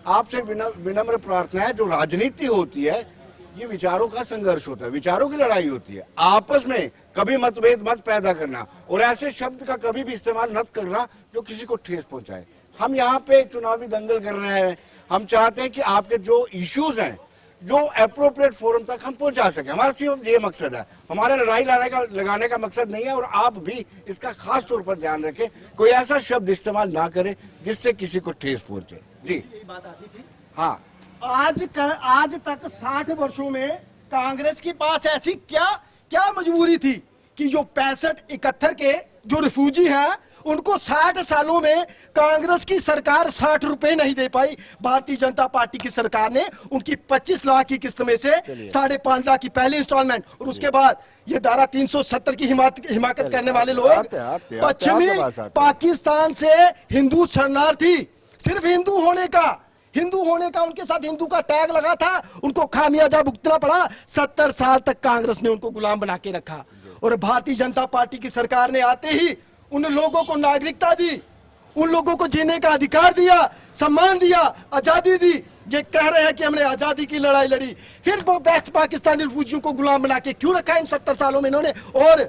आपसे विनम्र प्रार्थना है, जो राजनीति होती है ये विचारों का संघर्ष होता है, विचारों की लड़ाई होती है, आपस में कभी मतभेद मत पैदा करना और ऐसे शब्द का कभी भी इस्तेमाल मत करना जो किसी को ठेस पहुंचाए। हम यहाँ पे चुनावी दंगल कर रहे हैं, हम चाहते हैं कि आपके जो इश्यूज हैं जो एप्रोप्रिएट फोरम तक हम पहुंचा सके, हमारा सिर्फ ये मकसद है, हमारा लड़ाई लगाने का मकसद नहीं है। और आप भी इसका खास तौर पर ध्यान रखें, कोई ऐसा शब्द इस्तेमाल ना करें जिससे किसी को ठेस पहुंचे। जी बात आती थी। हाँ, आज तक 60 वर्षों में कांग्रेस के पास ऐसी क्या मजबूरी थी कि जो 65-71 के जो रिफ्यूजी हैं उनको 60 सालों में कांग्रेस की सरकार 60 रुपए नहीं दे पाई। भारतीय जनता पार्टी की सरकार ने उनकी 25 लाख की किस्त में से 5.5 लाख की पहली इंस्टॉलमेंट और उसके बाद ये धारा 370 की हिमाकत करने वाले लोग पश्चिमी पाकिस्तान से हिंदू शरणार्थी, सिर्फ हिंदू होने का उनके साथ हिंदू का टैग लगा था, उनको खामियाजा भुगतना पड़ा। 70 साल तक कांग्रेस ने उनको गुलाम बना के रखा और भारतीय जनता पार्टी की सरकार ने आते ही उन लोगों को नागरिकता दी, उन लोगों को जीने का अधिकार दिया, सम्मान दिया, आजादी दी। ये कह रहे हैं कि हमने आजादी की लड़ाई लड़ी, फिर वो बेस्ट पाकिस्तानी रिफ्यूजियों को गुलाम बना के क्यों रखा इन 70 सालों में इन्होंने? और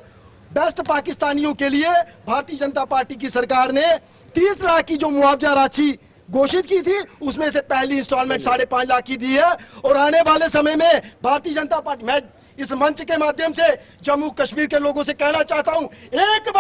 बेस्ट पाकिस्तानियों के लिए भारतीय जनता पार्टी की सरकार ने 30 लाख की जो मुआवजा राशि घोषित की थी उसमें से पहली इंस्टॉलमेंट 5.5 लाख की दी है। और आने वाले समय में भारतीय जनता पार्टी, मैं इस मंच के माध्यम से जम्मू कश्मीर के लोगों से कहना चाहता हूं, एक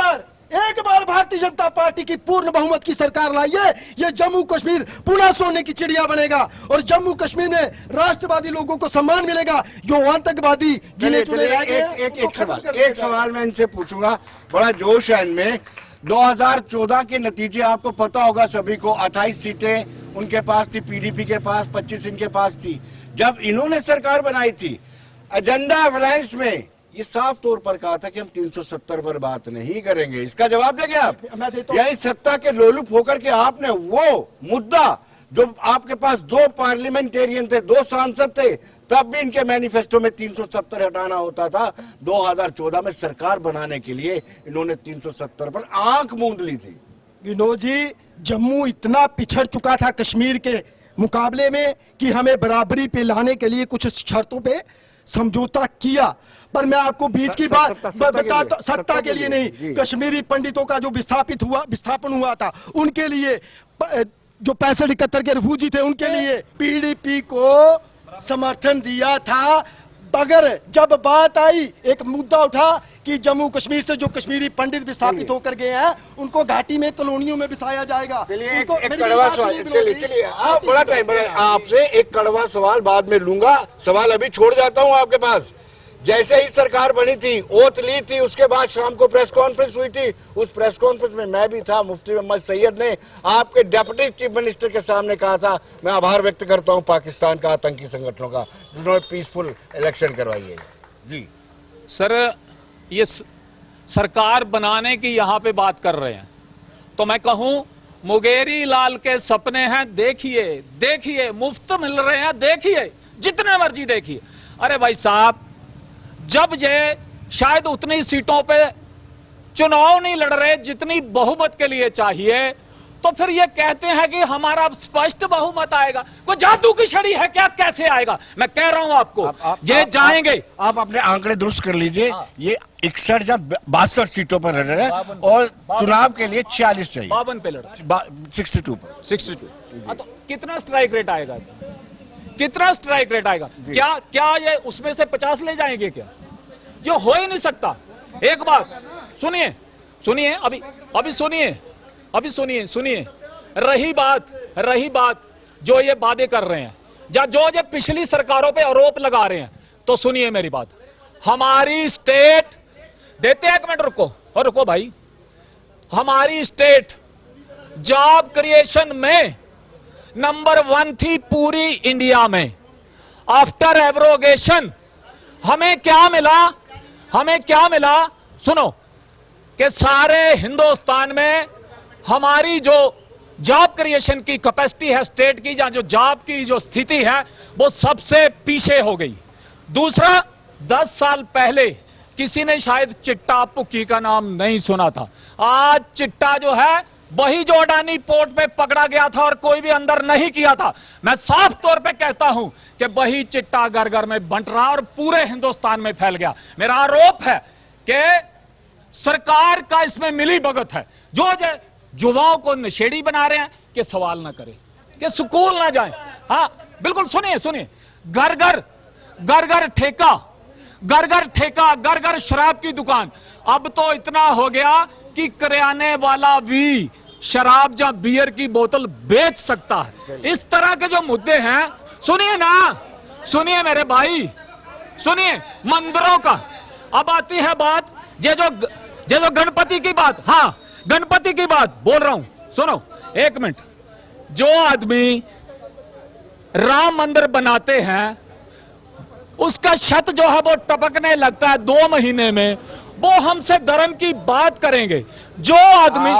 बार भारतीय जनता पार्टी की पूर्ण बहुमत की सरकार लाइए, ये जम्मू कश्मीर पुनः सोने की चिड़िया बनेगा और जम्मू कश्मीर में राष्ट्रवादी लोगों को सम्मान मिलेगा। जो आतंकवादी गिने चुने रह गए, एक सवाल मैं इनसे पूछूंगा, बड़ा जोश है इनमें। 2014 के नतीजे आपको पता होगा सभी को, 28 सीटें उनके पास थी, पीडीपी के पास 25 इनके पास थी। जब इन्होंने सरकार बनाई थी, एजेंडा अलायंस में ये साफ तौर पर कहा था कि हम 370 पर बात नहीं करेंगे। इसका जवाब देंगे आप? यानी सत्ता के लोलुप होकर के आपने वो मुद्दा, जो आपके पास 2 पार्लियामेंटेरियन थे, 2 सांसद थे, तब भी इनके मैनिफेस्टो में 370 हटाना होता था। 2014 में सरकार बनाने के लिए इन्होंने 370 पर आंख मूंद ली थी। विनोद जी, जम्मू इतना पिछड़ चुका था कश्मीर के मुकाबले में कि हमें बराबरी पे लाने के लिए कुछ शर्तों पे समझौता किया, पर मैं आपको बीच की बात बताता, सत्ता के लिए नहीं, कश्मीरी पंडितों का जो विस्थापन हुआ था उनके लिए, जो 65-71 के रिफ्यूजी थे उनके लिए, पीडीपी को समर्थन दिया था। अगर जब बात आई, एक मुद्दा उठा कि जम्मू कश्मीर से जो कश्मीरी पंडित विस्थापित होकर गए हैं उनको घाटी में कॉलोनियों में बसाया जाएगा। चलिए एक कड़वा सवाल, चलिए आप बड़ा टाइम बड़ा, आपसे एक कड़वा सवाल बाद में लूंगा, सवाल अभी छोड़ जाता हूं आपके पास। जैसे ही सरकार बनी थी, ओथ ली थी, उसके बाद शाम को प्रेस कॉन्फ्रेंस हुई थी। उस प्रेस कॉन्फ्रेंस में मैं भी था, मुफ्ती मोहम्मद सैयद ने आपके डिप्टी चीफ मिनिस्टर के सामने कहा था, मैं आभार व्यक्त करता हूं पाकिस्तान का आतंकी संगठनों का जिन्होंने पीसफुल इलेक्शन करवाई है। जी सर, ये सरकार बनाने की यहाँ पे बात कर रहे हैं, तो मैं कहूँ मुगेरी लाल के सपने हैं, देखिए देखिए, मुफ्त मिल रहे हैं, देखिए जितने मर्जी देखिए। अरे भाई साहब, जब ये शायद उतनी सीटों पे चुनाव नहीं लड़ रहे जितनी बहुमत के लिए चाहिए, तो फिर ये कहते हैं कि हमारा स्पष्ट बहुमत आएगा। कोई जादू की छड़ी है क्या? कैसे आएगा? मैं कह रहा हूं आपको, ये जाएंगे। आप अपने आंकड़े दुरुस्त कर लीजिए। ये 61 या 62 सीटों पर लड़ रहे हैं और चुनाव के लिए 46 चाहिए। 52 पे लड़, 62 पर 62। तो कितना स्ट्राइक रेट आएगा? कितना स्ट्राइक रेट आएगा? क्या ये उसमें से 50 ले जाएंगे क्या? ये हो ही नहीं सकता। एक बात सुनिए, सुनिए, अभी सुनिए। रही बात जो ये वादे कर रहे हैं या जो ये पिछली सरकारों पे आरोप लगा रहे हैं, तो सुनिए मेरी बात। हमारी स्टेट देते हैं, 1 मिनट रुको भाई। हमारी स्टेट जॉब क्रिएशन में नंबर 1 थी पूरी इंडिया में। आफ्टर एब्रोगेशन हमें क्या मिला? सुनो, कि सारे हिंदुस्तान में हमारी जो जॉब क्रिएशन की कैपेसिटी है स्टेट की, या जो जॉब की जो स्थिति है, वो सबसे पीछे हो गई। दूसरा, 10 साल पहले किसी ने शायद चिट्टा पुक्की का नाम नहीं सुना था। आज चिट्टा जो है वही जो अडानी पोर्ट पे पकड़ा गया था और कोई भी अंदर नहीं किया था, मैं साफ तौर पे कहता हूं कि वही चिट्टा घर घर में बंट रहा और पूरे हिंदुस्तान में फैल गया। मेरा आरोप है कि सरकार का इसमें मिली भगत है। जो युवाओं को नशेड़ी बना रहे हैं कि सवाल ना करें, कि स्कूल ना जाएं। हाँ बिल्कुल, सुनिए, घर घर ठेका, घर घर शराब की दुकान। अब तो इतना हो गया कि किराने वाला भी शराब या बियर की बोतल बेच सकता है। इस तरह के जो मुद्दे हैं, सुनिए मेरे भाई, सुनिए मंदिरों का। अब आती है बात, ये जो गणपति की बात, हाँ गणपति की बात बोल रहा हूं, सुनो 1 मिनट। जो आदमी राम मंदिर बनाते हैं, उसका छत जो है वो टपकने लगता है 2 महीने में, वो हमसे धर्म की बात करेंगे। जो आदमी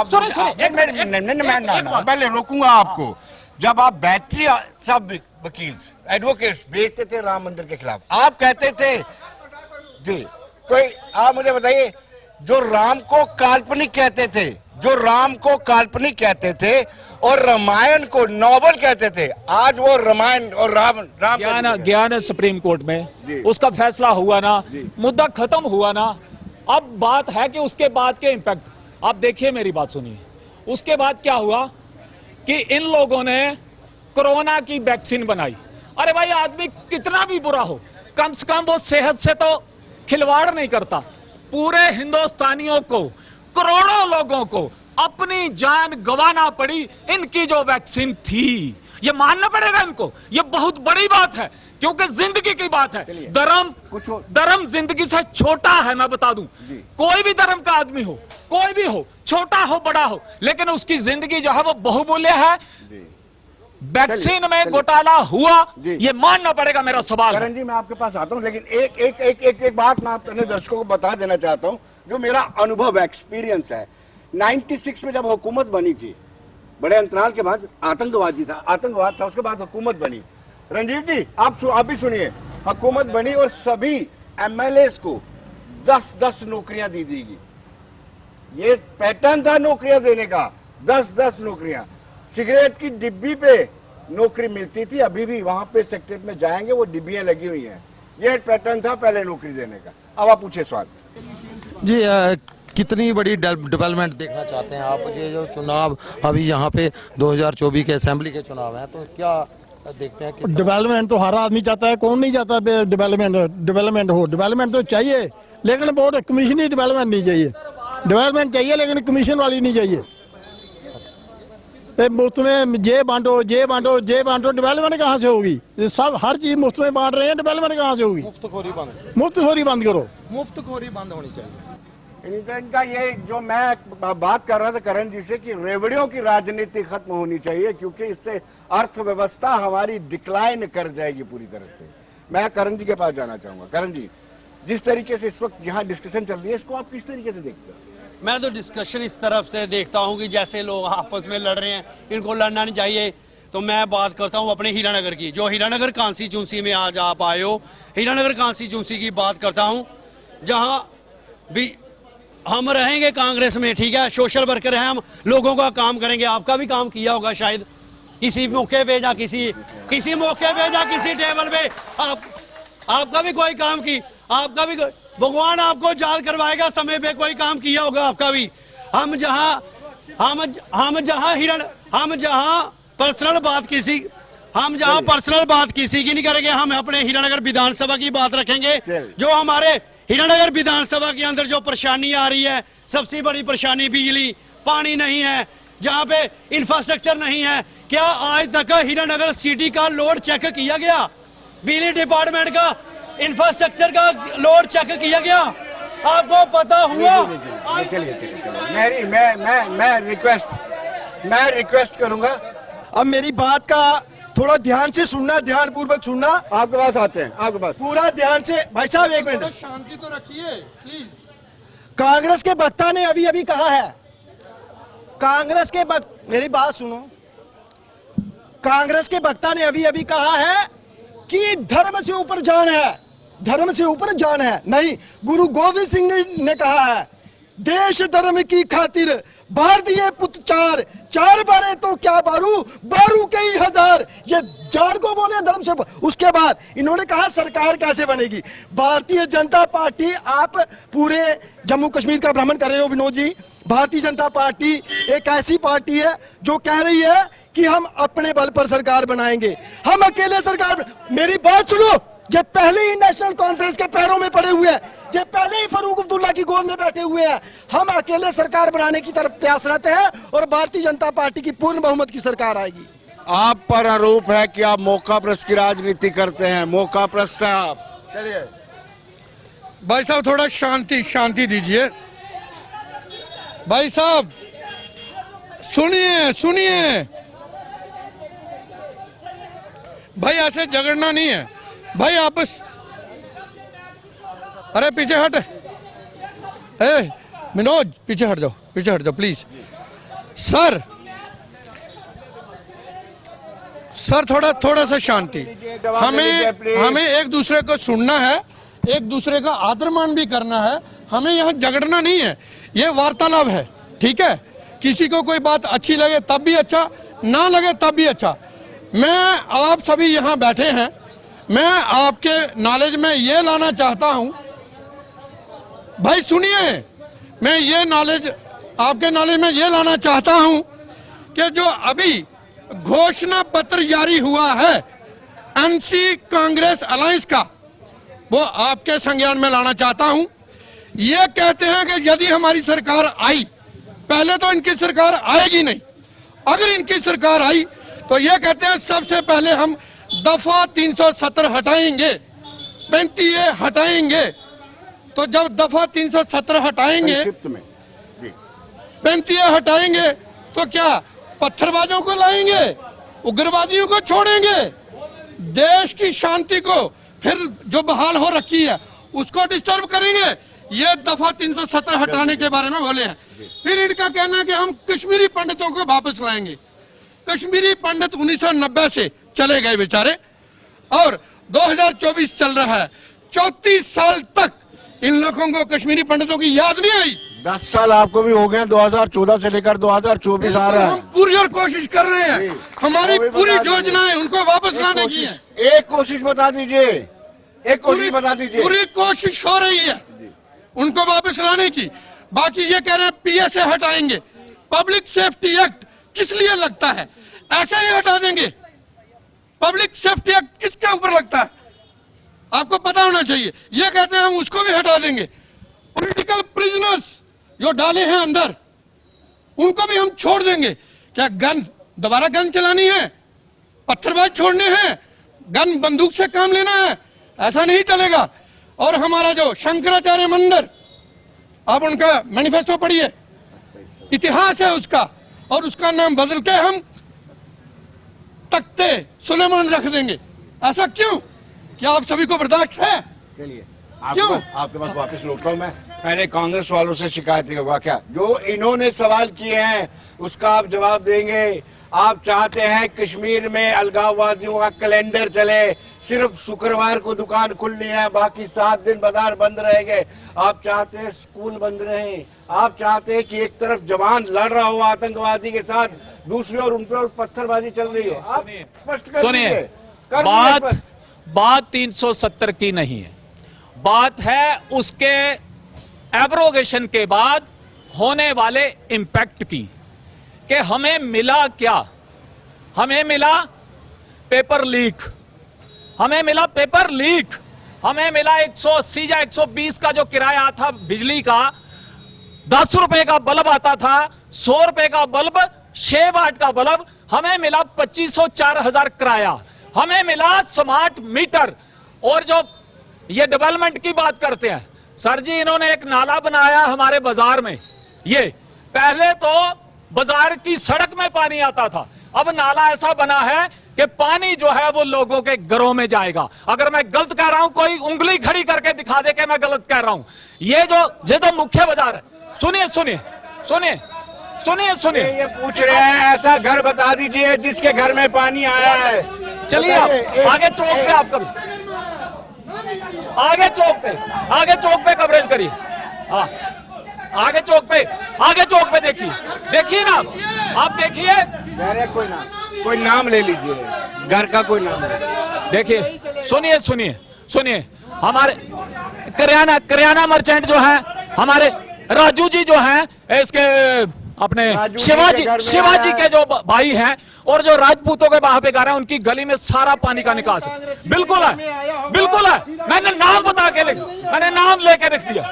पहले रोकूंगा आपको। जब आप बैटरी सब वकील एडवोकेट्स बेचते थे राम मंदिर के खिलाफ, आप कहते थे जी, कोई आप मुझे बताइए, जो राम को काल्पनिक कहते थे और रामायण को नॉवल कहते थे, आज वो रामायण और राम ज्ञान सुप्रीम कोर्ट में उसका फैसला हुआ ना, मुद्दा खत्म हुआ ना। अब बात है कि उसके बाद के इंपैक्ट, आप देखिए मेरी बात सुनिए। उसके बाद क्या हुआ कि इन लोगों ने कोरोना की वैक्सीन बनाई। अरे भाई, आदमी कितना भी बुरा हो, कम से कम वो सेहत से तो खिलवाड़ नहीं करता। पूरे हिंदुस्तानियों को, करोड़ों लोगों को अपनी जान गंवाना पड़ी इनकी जो वैक्सीन थी। ये मानना पड़ेगा इनको, ये बहुत बड़ी बात है, क्योंकि जिंदगी की बात है। धर्म जिंदगी से छोटा है, मैं बता दूं। कोई भी धर्म का आदमी हो, कोई भी हो, छोटा हो बड़ा हो, लेकिन उसकी जिंदगी जो है वो बहुमूल्य है। वैक्सीन में घोटाला हुआ, ये मानना पड़ेगा। मेरा सवाल करण जी, मैं आपके पास आता हूं, लेकिन एक बात मैं अपने दर्शकों को बता देना चाहता हूं, जो मेरा अनुभव एक्सपीरियंस है। 96 में जब हुकूमत बनी थी, बड़े अंतराल के बाद आतंकवाद था, उसके बाद हुकूमत बनी। रणजीत जी, आप भी सुनिए, हुकूमत बनी और सभी एमएलए को 10-10 नौकरियां दी गई। ये पैटर्न था नौकरियां देने का, 10-10 नौकरियां। सिगरेट की डिब्बी पे नौकरी मिलती थी, अभी भी वहां पे सेक्रेटरीट में जाएंगे वो डिब्बियां लगी हुई हैं। ये पैटर्न था पहले नौकरी देने का। अब आप पूछे सवाल जी। कितनी बड़ी डेवलपमेंट देखना चाहते हैं आप? ये जो चुनाव अभी यहाँ पे 2024 के असेंबली के चुनाव हैं, तो क्या देखते हैं डेवलपमेंट तो हर आदमी चाहता है, कौन नहीं चाहता डेवलपमेंट हो। डेवलपमेंट तो चाहिए, लेकिन बहुत कमीशन ही डेवलपमेंट नहीं चाहिए। डेवलपमेंट चाहिए लेकिन कमीशन वाली नहीं चाहिए। मुफ्त में ये बांटो डेवलपमेंट कहाँ से होगी? सब हर चीज मुफ्त में बांट रहे हैं, डेवलपमेंट कहाँ से होगी? मुफ्तखोरी बंद करो, मुफ्तखोरी बंद होनी चाहिए। इनका ये जो मैं बात कर रहा था करण जी से कि रेवड़ियों की राजनीति खत्म होनी चाहिए, क्योंकि इससे अर्थव्यवस्था हमारी डिक्लाइन कर जाएगी पूरी तरह से। मैं करण जी के पास जाना चाहूंगा। करण जी, जिस तरीके से इस वक्त यहाँ डिस्कशन चल रही है, इसको आप किस तरीके से देखते हैं? मैं तो डिस्कशन इस तरफ से देखता हूं कि जैसे लोग आपस में लड़ रहे हैं, इनको लड़ना नहीं चाहिए। तो मैं बात करता हूं अपने हीरानगर की, जो हीरानगर कॉन्स्टिट्यूंसी में आज आप आए हो। हीरानगर कॉन्स्टिट्यूंसी की बात करता हूं, जहां भी हम रहेंगे कांग्रेस में, ठीक है, सोशल वर्कर हैं हम, लोगों का काम करेंगे। आपका भी काम किया होगा शायद किसी मौके पे या किसी मौके पे या किसी टेबल पे आपका भी कोई काम की, आपका भी भगवान आपको याद करवाएगा, समय पे कोई काम किया होगा आपका भी। हम जहां पर्सनल बात किसी की नहीं करेंगे। हम अपने हीरानगर विधानसभा की बात रखेंगे। जो हमारे हीरानगर विधानसभा के अंदर जो परेशानी आ रही है, सबसे बड़ी परेशानी बिजली, पानी नहीं है, जहां पे इंफ्रास्ट्रक्चर नहीं है। क्या आज तक हीरानगर सिटी का लोड चेक किया गया? बिजली डिपार्टमेंट का इंफ्रास्ट्रक्चर का लोड चेक किया गया? आपको पता हुआ? चलिए मैं रिक्वेस्ट करूंगा, अब मेरी बात का थोड़ा ध्यान से सुनना, ध्यान पूर्वक सुनना। आपके पास आते हैं, आपके पास पूरा ध्यान से। भाई साहब एक मिनट, शांति तो रखिए प्लीज। कांग्रेस के वक्ता ने अभी कहा है, मेरी बात सुनो, कांग्रेस के वक्ता ने अभी कहा है कि धर्म से ऊपर जान है, धर्म से ऊपर जान है। नहीं, गुरु गोविंद सिंह ने कहा है, देश धर्म की खातिर भारतीय पुत्र चार बारे तो क्या बारू के ही हजार। ये जान को बोले धर्म से। उसके बाद इन्होंने कहा सरकार कैसे बनेगी? भारतीय जनता पार्टी, आप पूरे जम्मू कश्मीर का भ्रमण कर रहे हो विनोद जी। भारतीय जनता पार्टी एक ऐसी पार्टी है जो कह रही है कि हम अपने बल पर सरकार बनाएंगे, हम अकेले सरकार। मेरी बात सुनो, जो पहले ही नेशनल कॉन्फ्रेंस के पैरों में पड़े हुए हैं, जो पहले ही फारूक अब्दुल्ला की गोद में बैठे हुए हैं, हम अकेले सरकार बनाने की तरफ प्रयासरत हैं और भारतीय जनता पार्टी की पूर्ण बहुमत की सरकार आएगी। आप पर आरोप है कि आप मौका प्रस्त की राजनीति करते हैं, मौका प्रस्त से आप। चलिए भाई साहब, थोड़ा शांति दीजिए। भाई साहब सुनिए भाई, ऐसे झगड़ना नहीं है भाई, आपस। अरे पीछे हट, विनोद पीछे हट जाओ प्लीज। सर थोड़ा सा शांति। हमें एक दूसरे को सुनना है, एक दूसरे का आदर मान भी करना है। हमें यहाँ झगड़ना नहीं है, ये वार्तालाप है, ठीक है। किसी को कोई बात अच्छी लगे तब भी अच्छा, ना लगे तब भी अच्छा। मैं आप सभी यहाँ बैठे हैं, मैं आपके नॉलेज में ये लाना चाहता हूँ। भाई सुनिए, मैं ये नॉलेज आपके नॉलेज में ये लाना चाहता हूँ कि जो अभी घोषणा पत्र जारी हुआ है एनसी कांग्रेस अलायंस का, वो आपके संज्ञान में लाना चाहता हूँ। ये कहते हैं कि यदि हमारी सरकार आई, पहले तो इनकी सरकार आएगी नहीं, अगर इनकी सरकार आई तो ये कहते हैं सबसे पहले हम दफा 370 हटाएंगे, 35A हटाएंगे। तो जब दफा 370 हटाएंगे, 35A हटाएंगे तो क्या पत्थरबाजों को लाएंगे, उग्रवादियों को छोड़ेंगे, देश की शांति को फिर जो बहाल हो रखी है उसको डिस्टर्ब करेंगे? ये दफा 370 हटाने के बारे में बोले हैं। फिर इनका कहना है कि हम कश्मीरी पंडितों को वापस लाएंगे। कश्मीरी पंडित 1990 से चले गए बेचारे, और 2024 चल रहा है। 34 साल तक इन लोगों को कश्मीरी पंडितों की याद नहीं आई। 10 साल आपको भी हो गए, 2014 से लेकर 2024 आ रहा है। हम पूरी और कोशिश कर रहे हैं, हमारी पूरी योजना है उनको वापस लाने की है। एक कोशिश बता दीजिए, पूरी कोशिश हो रही है उनको वापस लाने की। बाकी ये कह रहे हैं PSA हटाएंगे, पब्लिक सेफ्टी एक्ट किस लिए लगता है, ऐसे ही हटा देंगे। पब्लिक सेफ्टी एक्ट किसके ऊपर लगता है? आपको पता होना चाहिए। ये कहते हैं हम उसको भी हटा देंगे। पॉलिटिकल प्रिजनर्स जो डाले हैं अंदर, उनको भी हम छोड़ देंगे। क्या गन दोबारा गन चलानी है? पत्थरबाज छोड़ने हैं? गन बंदूक से काम लेना है? ऐसा नहीं चलेगा। और हमारा जो शंकराचार्य मंदिर, आप उनका मैनिफेस्टो पढ़िए, इतिहास है उसका, और उसका नाम बदल के हम तख्ते सुलेमान रख देंगे। ऐसा क्यों? क्या आप सभी को बर्दाश्त है? चलिए क्यों? आपके पास वापस लौटता हूं मैं। पहले कांग्रेस वालों से शिकायत हुआ क्या, जो इन्होंने सवाल किए हैं उसका आप जवाब देंगे। आप चाहते हैं कश्मीर में अलगाववादियों का कैलेंडर चले, सिर्फ शुक्रवार को दुकान खुलनी है, बाकी 7 दिन बाजार बंद रहेंगे। आप चाहते हैं स्कूल बंद रहे। आप चाहते हैं कि एक तरफ जवान लड़ रहा हो आतंकवादी के साथ, दूसरी ओर उन पर पत्थरबाजी चल रही हो। आप स्पष्ट कर सुनिए, दीजिए। बात 370 की नहीं है, बात है उसके एब्रोगेशन के बाद होने वाले इंपैक्ट की, कि हमें मिला क्या? हमें मिला पेपर लीक, हमें मिला पेपर लीक, हमें मिला 180 या 120 का जो किराया था बिजली का, 10 रुपए का बल्ब आता था, 100 रुपए का बल्ब, 6 वाट का बल्ब, हमें मिला 2500 4000 किराया, हमें मिला स्मार्ट मीटर। और जो ये डेवलपमेंट की बात करते हैं, सर जी इन्होंने एक नाला बनाया हमारे बाजार में। ये पहले तो बाजार की सड़क में पानी आता था, अब नाला ऐसा बना है कि पानी जो है वो लोगों के घरों में जाएगा। अगर मैं गलत कह रहा हूं, कोई उंगली खड़ी करके दिखा दे कि मैं गलत कह रहा हूं। ये तो मुख्य बाजार है। सुनिए सुनिए सुनिए सुनिए सुनिए, ये पूछ रहे हैं ऐसा घर बता दीजिए जिसके घर में पानी आया है। चलिए आप आगे चौक पे, आप कभी आगे चौक पे कवरेज करिए। हाँ, आगे चौक पे देखिए ना, आप देखिए। कोई नाम ले लीजिए, घर का कोई नाम देखिए। सुनिए, हमारे करियाना मर्चेंट जो है, हमारे राजू जी जो हैं, इसके अपने शिवाजी के जो भाई हैं, और जो राजपूतों के वहां पे घर हैं, उनकी गली में सारा पानी का निकास है। बिल्कुल है। मैंने नाम बता के मैंने नाम लेके लिख दिया।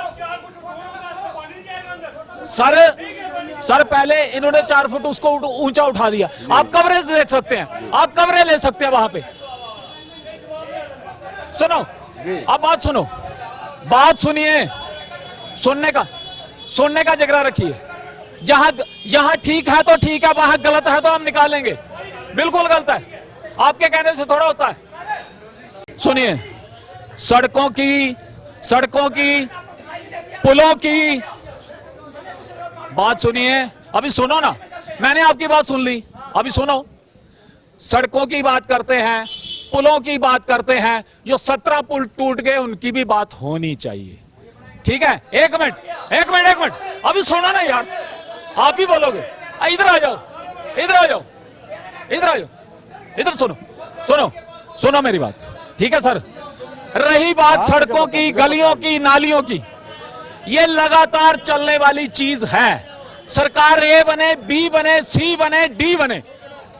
सर पहले इन्होंने 4 फुट उसको ऊंचा उठा दिया। आप कवरेज देख सकते हैं, आप कवरेज ले सकते हैं वहां पे। सुनो, आप बात सुनिए, सुनने का जिक्र रखिए। जहां ठीक है तो ठीक है, वहां गलत है तो हम निकालेंगे। बिल्कुल गलत है, आपके कहने से थोड़ा होता है। सुनिए, सड़कों की पुलों की बात सुनिए। अभी सुनो ना, मैंने आपकी बात सुन ली, अभी सुनो। सड़कों की बात करते हैं, पुलों की बात करते हैं, जो 17 पुल टूट गए उनकी भी बात होनी चाहिए। ठीक है, एक मिनट, अभी सुनो ना यार, आप ही बोलोगे। इधर आ जाओ, इधर सुनो मेरी बात। ठीक है सर, रही बात सड़कों की, गलियों की, नालियों की, ये लगातार चलने वाली चीज है। सरकार ए बने, बी बने, सी बने, डी बने,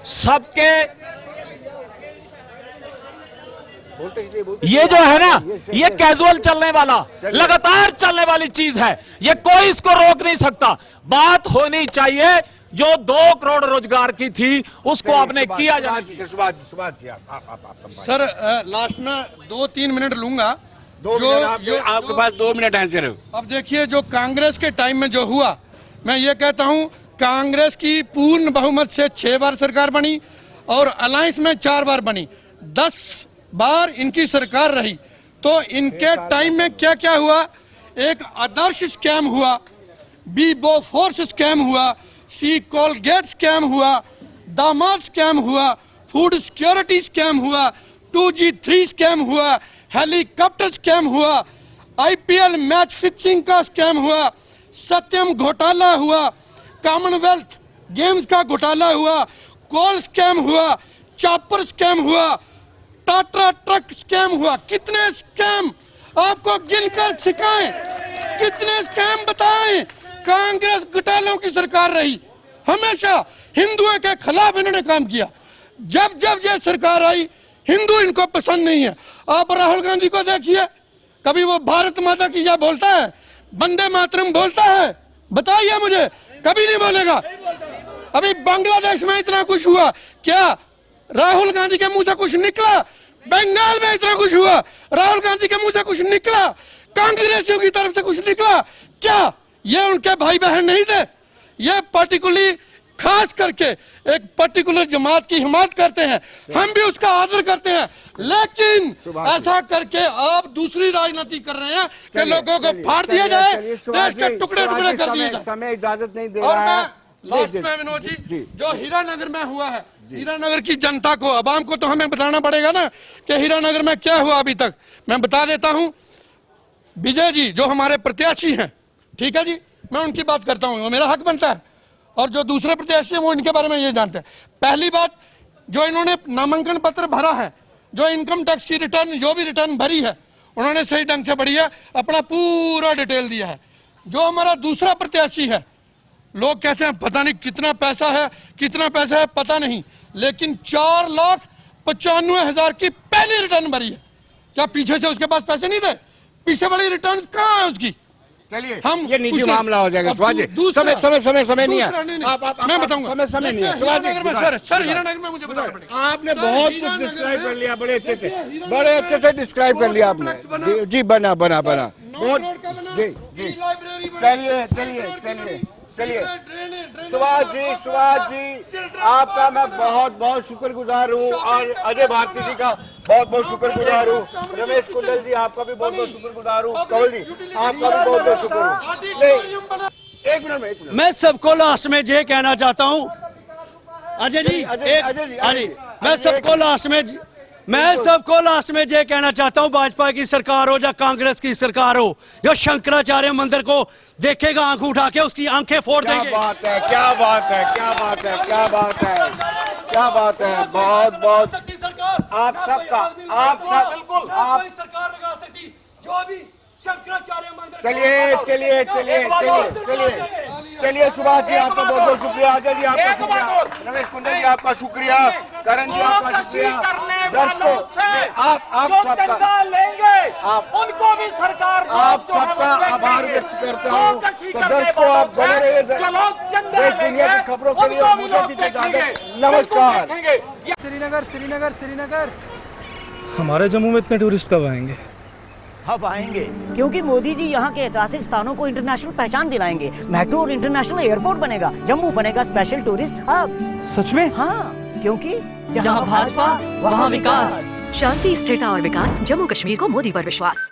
सबके ये जो है ना, ये कैजुअल चलने वाला, लगातार चलने वाली चीज है। ये कोई इसको रोक नहीं सकता। बात होनी चाहिए जो 2 करोड़ रोजगार की थी, उसको आपने किया जाए। सर लास्ट में 2-3 मिनट लूंगा। आपके पास 2 मिनट है सिर्फ। अब देखिए, जो कांग्रेस के टाइम में जो हुआ, मैं ये कहता हूं, कांग्रेस की पूर्ण बहुमत से 6 बार सरकार बनी और अलायंस में 4 बार बनी, 10 बार इनकी सरकार रही। तो इनके टाइम में क्या क्या हुआ? एक आदर्श स्कैम हुआ, बी बोफोर्स स्कैम हुआ, सी कोलगेट स्कैम हुआ, दामाद स्कैम हुआ, फूड सिक्योरिटी स्कैम हुआ, 2G3 स्कैम हुआ, हेलीकॉप्टर स्कैम हुआ, IPL मैच फिक्सिंग का स्कैम हुआ, सत्यम घोटाला हुआ, कॉमनवेल्थ गेम्स का घोटाला हुआ, कोल स्कैम हुआ, चॉपर स्कैम हुआ, टाटा ट्रक स्कैम हुआ। कितने स्कैम आपको गिनकर सिखाएं? कितने स्कैम बताएं? कांग्रेस घोटालों की सरकार रही, हमेशा हिंदुओं के खिलाफ इन्होंने काम किया। जब जब ये सरकार आई, हिंदू इनको पसंद नहीं है। आप राहुल गांधी को देखिए, कभी वो भारत माता की जय बोलता है, वंदे मातरम बोलता है? बताइए मुझे, कभी नहीं बोलेगा। अभी बांग्लादेश में इतना कुछ हुआ, क्या राहुल गांधी के मुंह से कुछ निकला? बंगाल में इतना कुछ हुआ, राहुल गांधी के मुंह से कुछ निकला? कांग्रेसियों की तरफ से कुछ निकला क्या? ये उनके भाई बहन नहीं थे? ये पर्टिकुलरली खास करके एक पर्टिकुलर जमात की हिमायत करते हैं, हम भी उसका आदर करते हैं, लेकिन ऐसा करके आप दूसरी राजनीति कर रहे हैं कि लोगों को फाड़ दिया जाए, देश के टुकड़े टुकड़े कर दिए जाए। समय इजाजत नहीं दे और रहा है। मैं लास्ट में विनोद जी, जो हीरानगर में हुआ है, हीरानगर की जनता को, अवाम को तो हमें बताना पड़ेगा ना कि हीरानगर में क्या हुआ अभी तक। मैं बता देता हूं, विजय जी जो हमारे प्रत्याशी हैं, ठीक है जी, मैं उनकी बात करता हूं, वो मेरा हक बनता है, और जो दूसरे प्रत्याशी हैं वो इनके बारे में ये जानते हैं। पहली बात, जो इन्होंने नामांकन पत्र भरा है, जो इनकम टैक्स की रिटर्न, जो भी रिटर्न भरी है, उन्होंने सही ढंग से भरी है, अपना पूरा डिटेल दिया है। जो हमारा दूसरा प्रत्याशी है, लोग कहते हैं पता नहीं कितना पैसा है पता नहीं, लेकिन 4,95,000 की पहली रिटर्न भरी है। क्या पीछे से उसके पास पैसे नहीं थे? पीछे वाली रिटर्न कहाँ है उसकी? चलिए, हम ये निजी मामला हो जाएगा। समय नहीं है, मैं बताऊंगा, समय नहीं है। सर हीरानगर में मुझे बताना पड़ेगा। आपने बहुत कुछ डिस्क्राइब कर लिया, बड़े अच्छे से डिस्क्राइब कर लिया आपने। जी बना बहुत जी। चलिए सुभाष जी आपका मैं बहुत शुक्रगुजार हूँ, और अजय भारती जी का बहुत शुक्रगुजार हूँ, रमेश कुंडल जी आपका भी बहुत शुक्रगुजार हूँ, कंवल जी आपका भी बहुत शुक्र हूँ। एक मिनट मैं सबको लास्ट में ये कहना चाहता हूँ, अजय जी, मैं सबको लास्ट में ये कहना चाहता हूँ, भाजपा की सरकार हो या कांग्रेस की सरकार हो, जो शंकराचार्य मंदिर को देखेगा आंख उठा के उसकी आंखें फोड़ देंगे। क्या बात है, बहुत आप सबका, आप सरकार लगा सकती जो भी शंकराचार्य मंदिर। चलिए सुभाष जी आपका बहुत शुक्रिया, अजय जी आपका शुक्रिया, रमेश कुंडल जी आपका शुक्रिया, करण जी आपका शुक्रिया। दर्शकों, आप सबका लेंगे, उनको भी सरकार आप सबका आभार व्यक्त करता हूँ। तो दर्शकों, आप बने रहिए देश दुनिया की खबरों के लिए। मुझे दीजिए इजाजत, नमस्कार। श्रीनगर हमारे जम्मू में इतने टूरिस्ट कब आएंगे? अब आएंगे, क्योंकि मोदी जी यहाँ के ऐतिहासिक स्थानों को इंटरनेशनल पहचान दिलाएंगे। मेट्रो और इंटरनेशनल एयरपोर्ट बनेगा, जम्मू बनेगा स्पेशल टूरिस्ट हब। सच में? हाँ, क्योंकि जहाँ भाजपा वहाँ विकास। शांति, स्थिरता और विकास, जम्मू कश्मीर को मोदी पर विश्वास।